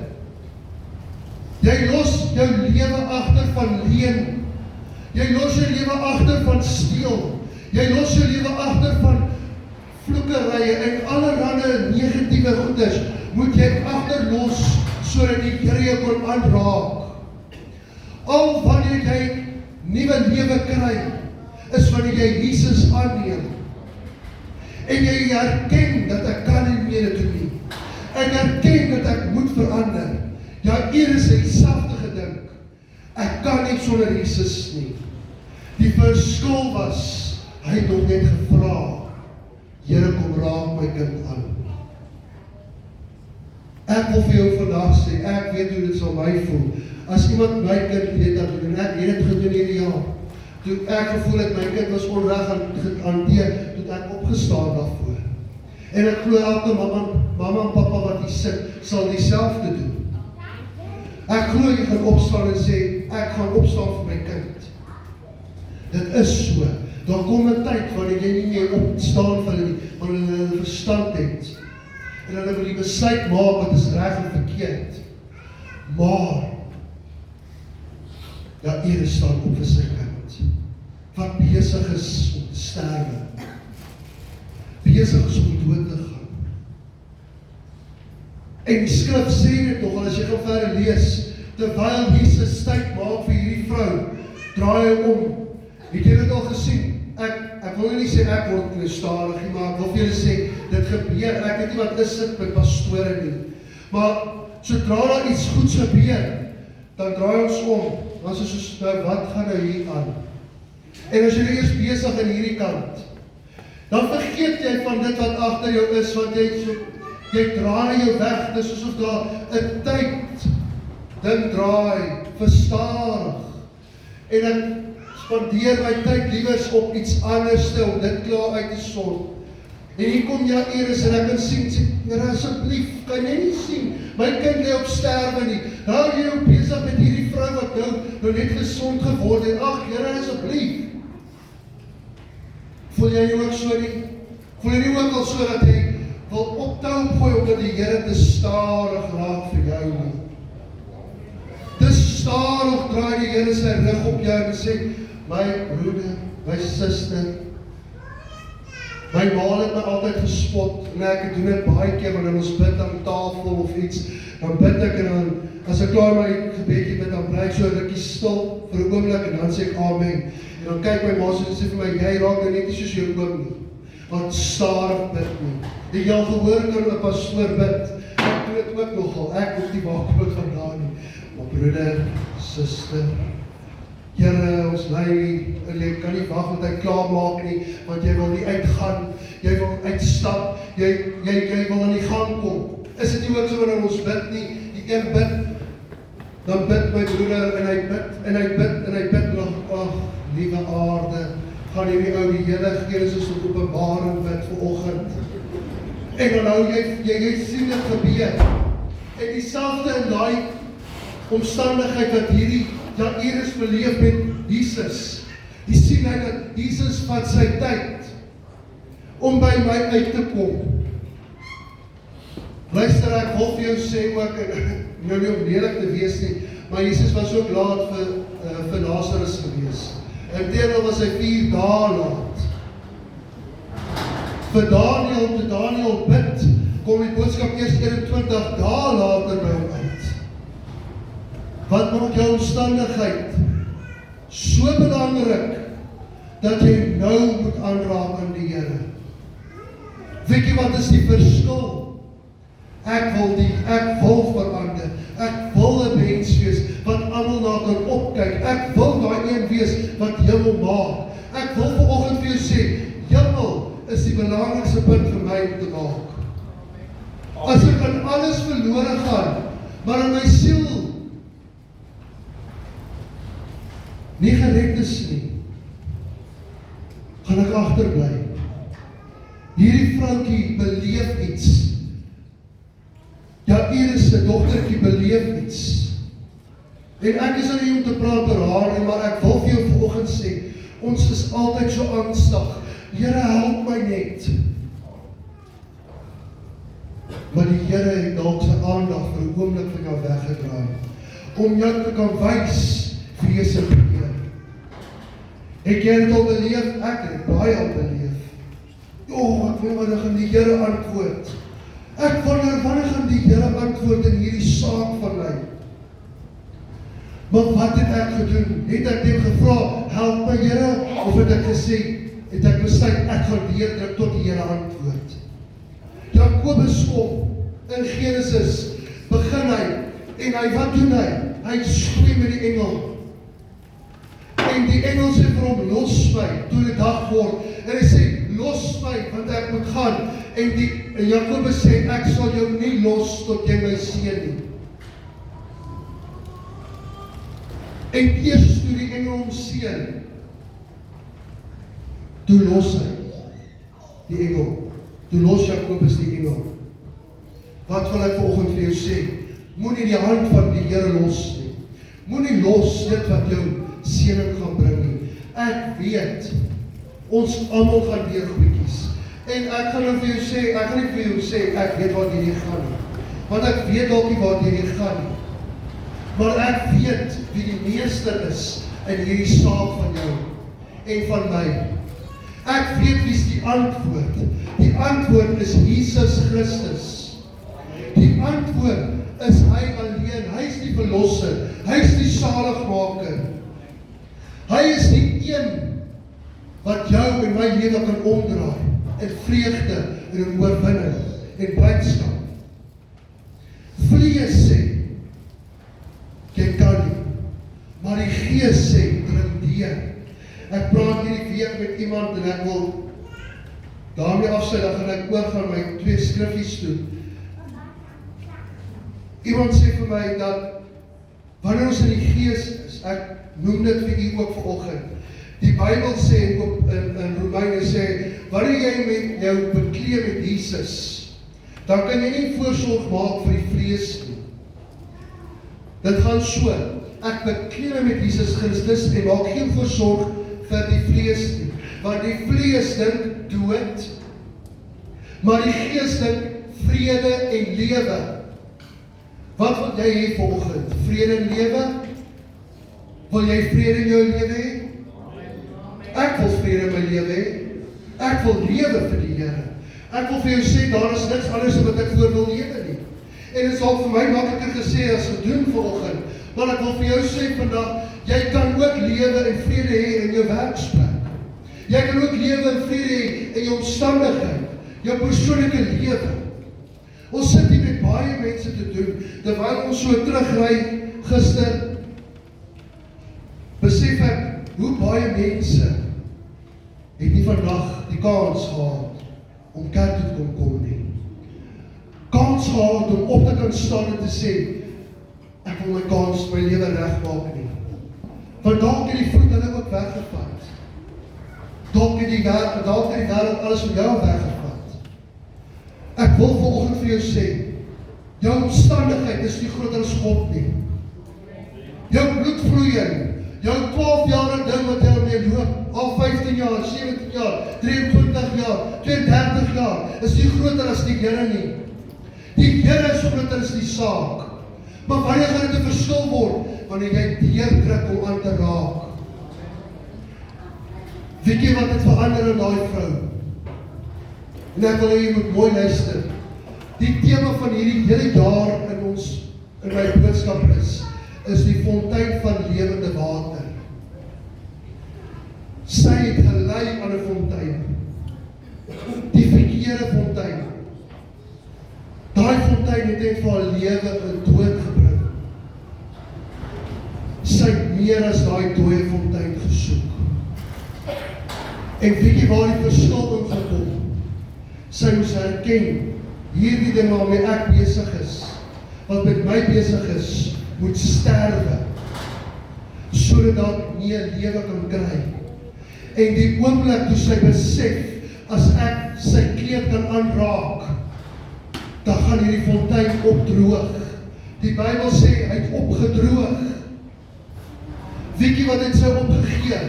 Jy los jou lewe agter van leuen. Jy los jou lewe agter van steel. Jy los jou lewe agter van vloekerye en allerlei negatiewe goeders. Moet jy agterlos, sodat die Here jou kon aanraak. Al wanneer jy nuwe lewe kry, is wanneer jy Jesus aanneem. En jy herken dat ek kan nie meer dit doen nie. Ek herken dat ek moet verander. Ja, hier is dieselfde gedink. Ek kan nie sonder Jesus nie. Die verskil was, hy het nog net gevra, Here, kom raak my kind aan. Ek wil vir jou vandag sê, ek weet hoe dit sal my voel. As iemand my kind weet dat doen, en ek het dit gedoen hierdie jaar. Toe ek gevoel het my kind was onreg hanteer, toe ek opgestaan daarvoor. En ek glo elke mamma en papa wat hier sit, sal dieselfde doen. Ek glo jy gaan opstaan en sê, ek gaan opstaan vir my kind. Dit is so. Daar kom 'n tyd wanneer jy nie meer opstaan vir hulle nie, wanneer hulle verstand het. En hulle wil die besluit maak wat is reg en verkeerd. Maar Ja, Here staan op vir sy kind, wat besig is om te sterwe, besig is om dood te gaan. En die skrif sê dit nog, as jy gaan verder lees, terwyl Jesus tyd maak vir hierdie vrou, draai hy om. Het jy dit al gesien? Ek wil nie sê ek word stadig nie, maar ek wil vir julle sê, dit gebeur, ek weet nie wat is dit met pastore nie, maar sodra daar iets goeds gebeur, dan draai ons om, dan is ons nou, wat gaan nou hier aan? En as jy nou eers besig in hierdie kant, dan vergeet jy van dit wat agter jou is, want jy draai jou weg, dis asof daar 'n tyd, ding draai, verstadig, en ek spandeer my tyd liewers op iets anders om dit klaar uit te sort. En hier kom Jairus en ek kan sien, Here asseblief, kan jy nie sien, my kind lê op sterwe nie, nou jy ook besig met hierdie vrou wat nou net gesond geword het, ag Here asseblief. Voel jy ook so nie? Voel jy nie ook al so dat jy wil optou gooi omdat die Here te stadig raak vir jou nie? Te stadig draai die Here sy rug op jou en sê, my broeder, my suster, my ma het my altyd gespot, en ek doen dit baie keer, wanneer ons bid aan tafel of iets, dan bid ek en dan, as ek klaar my gebedjie bid, dan bly ek so 'n rukkie stil vir 'n oomblik, en dan sê ek amen, en dan kyk my ma so en sê vir my, jy raak nou net nie soos jou oom nie, want stadig bid nie. Het jy al gehoor kan 'n pastoor bid? Ek doen dit ook nogal, ek hoef nie waaklik van daar nie, maar broeder, suster, Here, ons lei, jy kan nie wag tot hy klaar maak nie, want jy wil nie uitgaan, jy wil uitstap, jy wil aan die gang kom. Is dit nie ook so wanneer ons bid nie, die een bid, dan bid my broeder, en hy bid, en hy bid, en hy bid nog, ag, liewe aarde, gaan hierdie ou die hele Gees tot openbaring bid vanoggend. En dan nou, jy sien dit gebeur, en dieselfde in daai omstandigheid wat hierdie Jairus beleef met Jesus. Die sien hy dat Jesus vat sy tyd om by my uit te kom. Luister, ek wil vir jou sê ook, en nou nie om lelijk te wees nie, maar Jesus was ook laat vir Lazarus gewees. Inteendeel was hy 4 dae laat. Vir Daniel, toe Daniel bid, kom die boodskap eers 21 dae later by hom uit. Wat maak jou omstandigheid so belangrik, dat jy nou moet aanraak aan die Here? Weet jy wat is die verskil? Ek wil verander, ek wil 'n mens wees, wat almal na kan opkyk, ek wil daai een wees, wat hemel maak. Ek wil vanoggend vir jou sê, hemel is die belangrikste punt vir my om te maak. As ek aan alles verlore gaan, maar in my siel nie gered is nie, gaan ek agterbly. Hierdie vroukie beleef iets. Jairus se dogtertjie beleef iets. En ek is nie om te praat oor haar nie, maar ek wil vir jou vanoggend sê, ons is altyd so angstig. Here, help my net. Maar die Here het dalk sy aandag vir 'n oomblik van jou weggedraai, om jou te kan wys, vrees en beheer. Het jy dit al beleef? Ek het baie al beleef. Ek wil wanneer gaan die Here antwoord. Ek wonder wanneer gaan die Here antwoord in hierdie saak van my. Maar wat het ek gedoen? Het ek net gevra, help my Here, of het ek gesê, het ek besluit, ek gaan deurdruk tot die Here antwoord. Jakobus kom, in Genesis, begin hy, en hy, wat doen hy? Hy skreeu met die engel. En die engel sê vir hom, los my, toe die dag word, en hy sê, los my, want ek moet gaan, en Jakobus sê, ek sal jou nie los, tot jy my seën nie. En eers toe die engel hom seën, toe los hy, die engel, toe los Jakobus die engel. Wat wil ek vanoggend vir jou sê? Moenie die hand van die Here los nie. Moenie los dit wat jou seëning gaan bring nie. Ek weet, ons almal gaan deur goedjies. En ek gaan nou vir jou sê, ek gaan nie vir jou sê, ek weet waar jy gaan nie. Want ek weet dalk nie waar jy gaan nie. Maar ek weet wie die meester is in hierdie saak van jou en van my. Ek weet wie is die antwoord. Die antwoord is Jesus Christus. Die antwoord is hy alleen. Hy is die verlosser. Hy is die saligmaker. Hy is die een wat jou en my lewe kan omdraai in vreugde en in oorwinning en blydskap. Vlees sê, jy kan nie, maar die Gees sê, dring deur. Ek praat hierdie week met iemand en ek wil daarmee afsluit, dan gaan ek oorgaan my 2 skriffies toe. Iemand sê vir my dat wanneer ons in die Gees is, ek noem dit vir u ook vanoggend. Die Bybel sê in Romeine sê, wanneer jy met jou bekleed met Jesus, dan kan jy nie voorsorg maak vir die vlees nie. Dit gaan so, ek bekleed met Jesus Christus en maak geen voorsorg vir die vlees nie. Want die vlees dink dood, maar die Gees dink vrede en lewe. Wat wil jy hê vanoggend? Vrede en lewe? Wil jy vrede in jou lewe hê? Ek wil vrede in my lewe hê. Ek wil lewe vir die Here. Ek wil vir jou sê, daar is niks anders wat ek voor wil lewe nie. En dit sal vir my makliker gesê as gedoen vanoggend. Maar ek wil vir jou sê vandag, jy kan ook lewe en vrede hê in jou werksplek. Jy kan ook lewe en vrede hê in jou omstandigheid, jou persoonlike lewe. Ons sit hier met baie mense te doen, terwyl ons so terugry gister, besef ek, hoe baie mense het nie vandag die kans gehad om kerk toe te kom nie. Kans gehad om op te kan staan en te sê, ek wil my kans, my lewe regmaak nie. Want dalk het die vloed hulle ook weggevat. Dalk het die wêreld alles van jou weggevat. Ek wil vanoggend vir jou sê, jou omstandigheid is nie groter as God nie. Jou bloedvloeiing, jou 12 jaar ding wat jy mee loop, al 15 jaar, 17 jaar, 23 jaar, 32 jaar, is nie groter as die Here nie. Die Here is groter as die saak. Maar wanneer gaan dit 'n verskil word? Wanneer jy deurdruk om aan te raak. Weet jy wat het verander in daai vrou? En ek wil hê jy moet mooi luister. Die tema van hierdie hele jaar in my boodskap is die fontein van lewende water. Sy het gelei aan 'n fontein. Die verkeerde fontein. Daai fontein het net vir haar lewe in dood gebring. Sy het meer as daai dooie fontein gesoek. En weet jy waar die verskil in gekom? Sy moes herken, hierdie ding waarmee ek besig is, wat met my besig is, moet sterwe, sodat ek nie 'n lewe kan kry. En die oomblik toe sy besef, as ek sy kleed kan aanraak, dan gaan hierdie fontein opdroog. Die Bybel sê, hy het opgedroog. Weet jy wat het sy opgegee?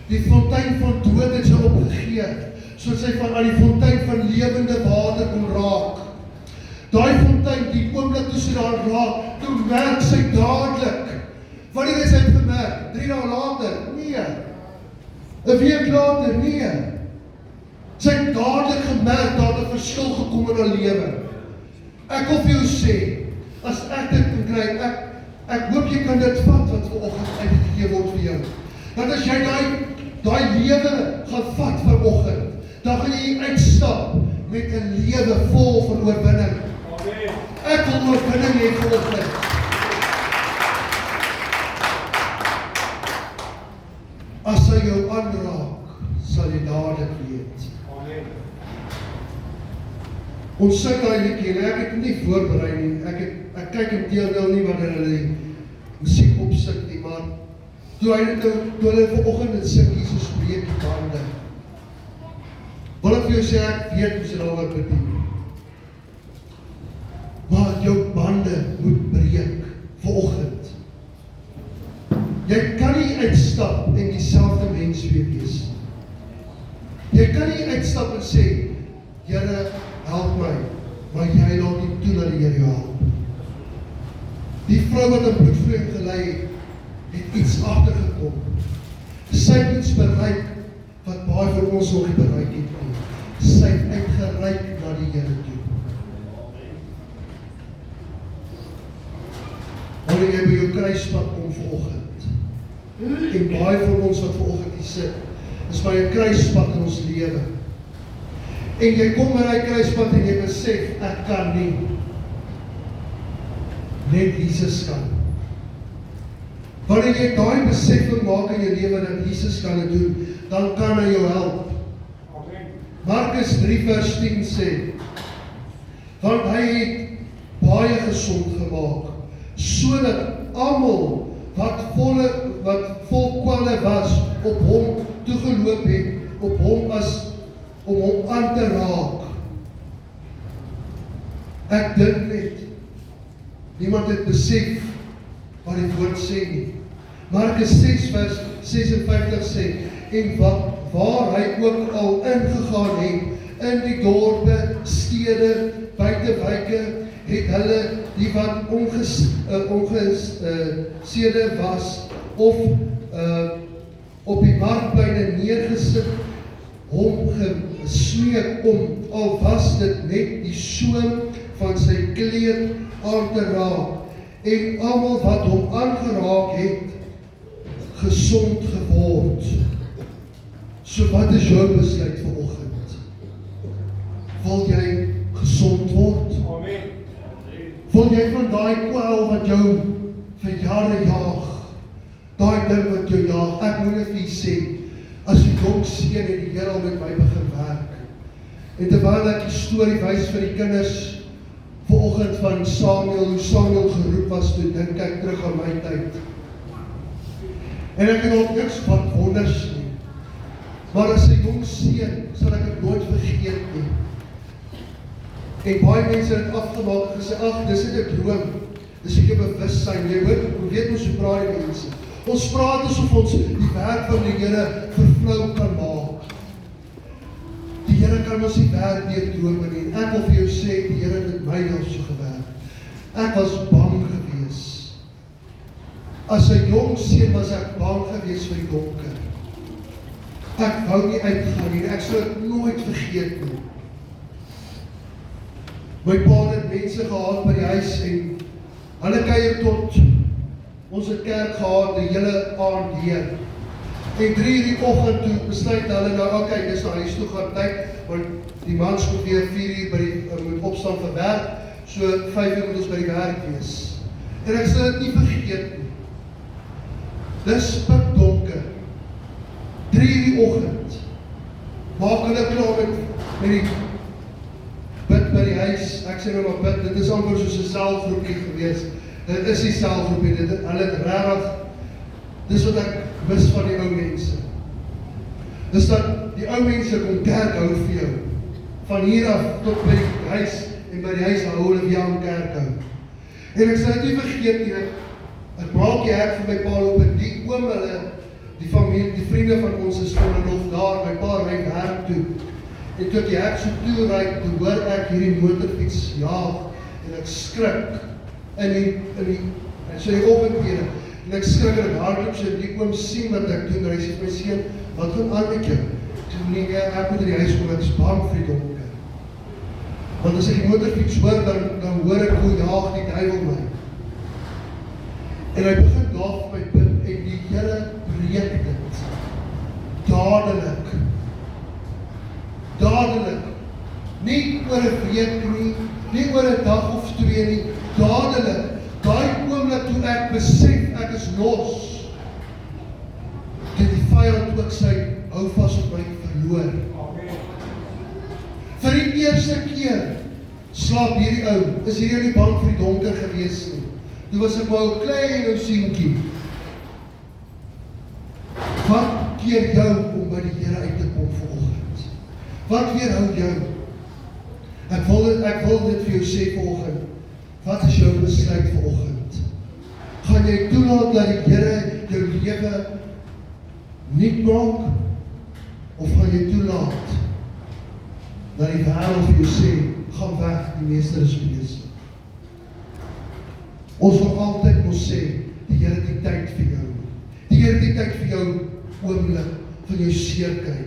Die fontein van dood het sy opgegee, sodat sy aan die fontein van lewende water kon raak. Daai fontein, die oomblik toe sy daar raak, toe merk sy dadelik. Wanneer is hy gemerk? 3 dae later? Nee. 'n week later? Nee. Sy het dadelik gemerk dat 'n verskil gekom in haar lewe. Ek wil vir jou sê, as ek dit kan kry, ek hoop jy kan dit vat wat vanoggend uitgegee word vir jou. Dat as jy daai lewe gaan vat vanoggend, dan gaan jy uitstap met 'n lewe vol van oorwinning. Ek wil oorwinning hê vanoggend. As hy jou aanraak, sal jy dadelik weet. Ons sit daai liedjie en ek het nie voorberei nie. Ek kyk inteendeel nie wanneer hulle die musiek opsit nie, maar toe hulle vanoggend dit sing, Jesus breek die bande. Wil ek vir jou sê, ek weet hoe sy daaroor bedien. Maar jou bande moet breek vanoggend. Jy kan nie uitstap en dieselfde mens weer wees. Jy kan nie uitstap en sê, Here, help my, maar jy laat nie toe dat die Here jou help. Die vrou wat 'n bloedvloeiing gelei het iets agtergekom. Sy het iets bereik wat baie van ons nog nie bereik het nie. Sy het uitgereik na die Here toe. Wanneer jy by jou kruispunt kom vanoggend, en baie van ons wat vanoggend hier sit, is by 'n kruispunt in ons lewe. En jy kom by die kruispunt en jy besef, ek kan nie. Net Jesus kan. Wanneer jy daai besefing maak in jou lewe dat Jesus kan dit doen, dan kan hy jou help. Markus 3 vers 10 sê, want hy het baie gesond gemaak, sodat almal wat vol kwalle was, op hom toegeloop het, op hom as om hom aan te raak. Ek dink net, niemand het besef wat die woord sê nie. Markus 6 vers 56 sê, en waar hy ook al ingegaan het, in die dorpe, stede, buitewyke, het hulle die wat ongesede was, of op die marktpleine neergesit, hom gesmeek om, al was dit net die soem van sy kleed aan te raak, en almal wat hom aangeraak het, gesond geword. So wat is jou besluit vanoggend? Wil jy gesond word? Amen. Wil jy van daai kwel wat jou vir jare jaag, daai ding wat jou jaag, ek moet net vir sê, as die jong seun het die Here al met my begin werk. En terwyl ek die storie wys vir die kinders vanoggend van Samuel, hoe Samuel geroep was, toe dink ek terug aan my tyd. En ek het ook niks van wonders nie. Maar as 'n jong seun, sal ek dit nooit vergeet nie. En baie mense het afgemaak en gesê, ag, dis net 'n droom. Dis nie 'n bewussyn. Jy weet ons hoe praat die mense. Ons praat asof ons die werk van die Here vervlou kan maak. Die Here kan ons nie werk deur drome nie. Ek wil vir jou sê, die Here het met my al so gewerk. Ek was bang gewees. As 'n jong seun was ek bang gewees vir die donker. Ek wou nie uitgaan nie. Ek sal dit nooit vergeet nie. My pa het mense gehad by die huis en hulle kuier tot ons het kerk gehad die hele aand deur. En 3 uur die oggend toe besluit hulle nou, okay, dis na huis toe gaan tyd, want die mans moet weer 4 uur moet opstaan vir werk, so 5 uur moet ons by die werk wees. En ek sal dit nie vergeet nie. Dis pikdonker. 3 uur die oggend. Maak hulle klaar met die bid by die huis. Ek sê nou maar bid, dit is amper soos 'n selgroepie gewees. Dit is die selgroepie, hulle het regtig, dis wat ek mis van die ou mense. Dis dat die ou mense kom kerk hou vir jou. Van hier af tot by die huis, en by die huis hou hulle weer aan kerk hou. En ek sal dit nie vergeet nie, ek maak die hek vir my pa loop, en die oom hulle, die familie, die vriende van ons is van nog daar, my pa ry werk toe. En toe ek die hek so toe ry, toe hoor ek hierdie motorfiets jaag, en ek skrik in so die oggendpere, en ek skrik en ek hardloop, so die oom sien wat ek doen, en hy sê vir my seun, wat gaan aan met jou? Ek sê, nee, ek moet in die huis kom, ek is bang vir die donker. Want as ek die motorfiets hoor, dan hoor ek hoe jaag die duiwel my. En hy begin daar vir my bid, en die Here breek dit. Dadelik. Dadelik. Nie oor 'n week nie, nie oor 'n dag of 2 nie, dadelik. Daai oomblik toe ek besef ek is los, het die vyand ook sy houvas op my verloor. Vir die eerste keer slaap hierdie ou, is hierdie nie bang vir die donker gewees nie. Toe was ek maar 'n klein ou seentjie. Wat keer jou om by die Here uit te kom vanoggend? Wat weerhou jou? Ek wil dit vir jou sê vanoggend. Wat is jou besluit vanoggend? Gaan jy toelaat dat die Here jou lewe nuut maak? Of gaan jy toelaat dat die wêreld vir jou sê, gaan weg, die meester is besig? Ons wil altyd moet sê, die Here het die tyd vir jou. Die Here het die tyd vir jou oomblik, van jou seerkry.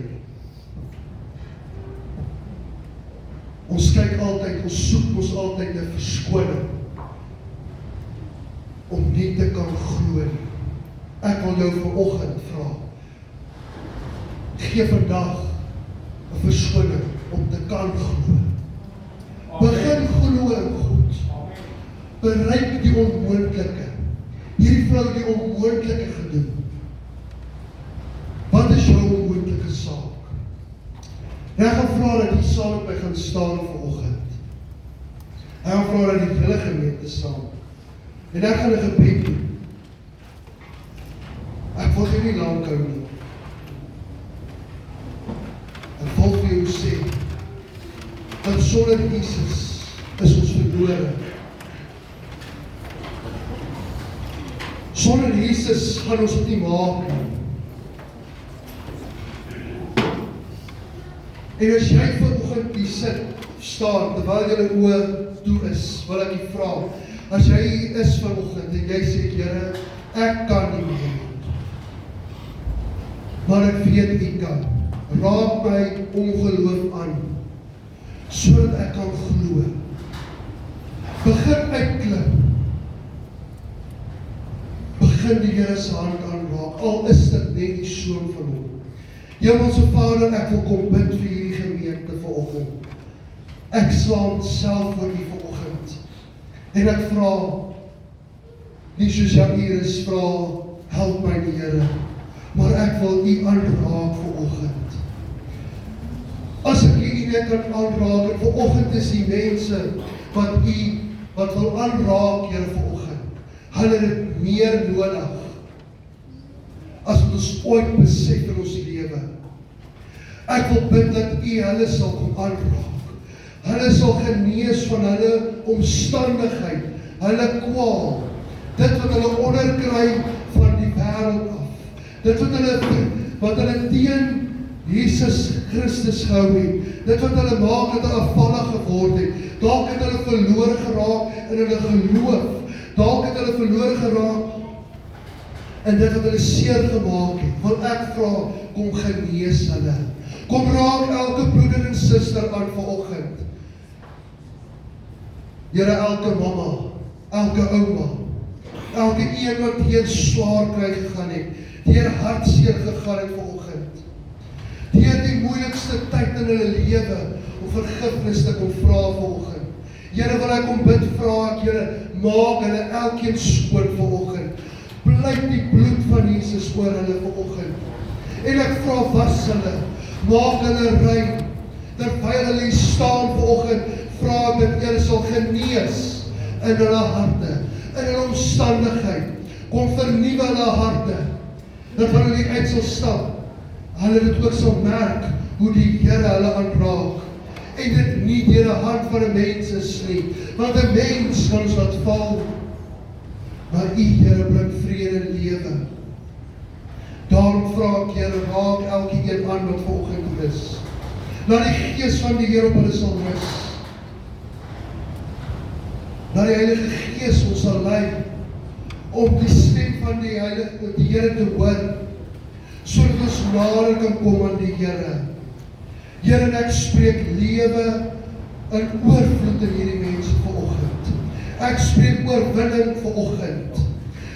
Ons kyk altyd, ons soek ons altyd 'n verskoning om nie te kan glo nie. Ek wil jou vanoggend vra, gee vandag 'n verskoning om te kan glo. Begin glo in God. Bereik die onmoontlike. Hierdie vrou het die onmoontlike gedoen. Wat is jou onmoontlike saak? En ek gaan vra dat jy saam met my gaan staan vanoggend. Ek gaan vra dat die hele gemeente saam. En ek gaan 'n gebed doen. Ek wil dit nie lank hou nie. Ek wil vir jou sê, dat sonder Jesus is ons verlore. Sonder Jesus gaan ons dit nie maak nie. En as jy vanoggend hier sit, staan, terwyl jy oë toe is, wil ek jy vra, as jy hier is vanoggend en jy sê, Here, ek kan nie meer, maar ek weet U kan. Raak my ongeloof aan, sodat ek kan glo. Begin uitklim. Begin die Here se hand aanraak, al is dit net die soem van hom. Hemelse Vader, ek wil kom bid vir hierdie gemeente vanoggend. Ek slaam self voor U vanoggend. En ek vra, nie soos Jairus vra, help my die Here, maar ek wil U aanraak vanoggend. As ek U net kan aanraak, en vanoggend is die mense wat wil aanraak, Here, vanoggend. Hulle het dit meer nodig as wat ons ooit besef in ons lewe. Ek wil bid dat U hulle sal kom aanraak. Hulle sal genees van hulle omstandigheid, hulle kwaal, dit wat hulle onderkry van die wêreld af, dit wat hulle teen Jesus Christus gehou het, dit wat hulle maak dat hulle afvallig geword het, dalk het hulle verlore geraak in hulle geloof, dalk het hulle verlore geraak in dit wat hulle seer gemaak het, wil ek vra, kom genees hulle, kom raak elke broeder en suster aan vanoggend. Here, elke mamma, elke ouma, elke een wat hier swaar kry gegaan het, deur hartseer gegaan het vanoggend, deur die moeilikste tyd in hulle lewe, om vergifnis te kom vra vanoggend. Here, wil ek kom bid, vra ek, Here, maak hulle elkeen skoon vanoggend. Blyk die bloed van Jesus oor hulle vanoggend. En ek vra, was hulle, maak hulle rein, terwyl hulle hier staan vanoggend, vra ek dat Here sal genees in hulle harte, in hulle omstandigheid, kom vernuwe hulle harte, dat wanneer hulle uit sal stap, hulle dit ook sal merk, hoe die Here hulle aanraak, en dit nie deur die hand van 'n mens is nie, want 'n mens kan ons laat val, maar U, Here, bring vrede in lewe. Daarom vra ek, Here, raak elkeen aan wat vanoggend is. Laat die Gees van die Here op hulle sal rus. Dat die Heilige Gees ons sal lei om die stem van die Here te hoor, sodat ons nader kan kom aan die Here. Here, en ek spreek lewe in oorvloed in hierdie mense vanoggend. Ek spreek oorwinning vanoggend.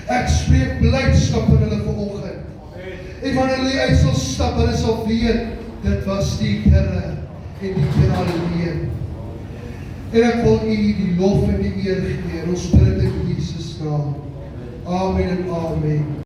Ek spreek blydskap in hulle vanoggend. En wanneer hulle uit sal stap, hulle sal weet, dit was die Here en die Here alleen. En ek wil U die lof en die eer gee. Ons bid dit in Jesus naam. Amen en amen.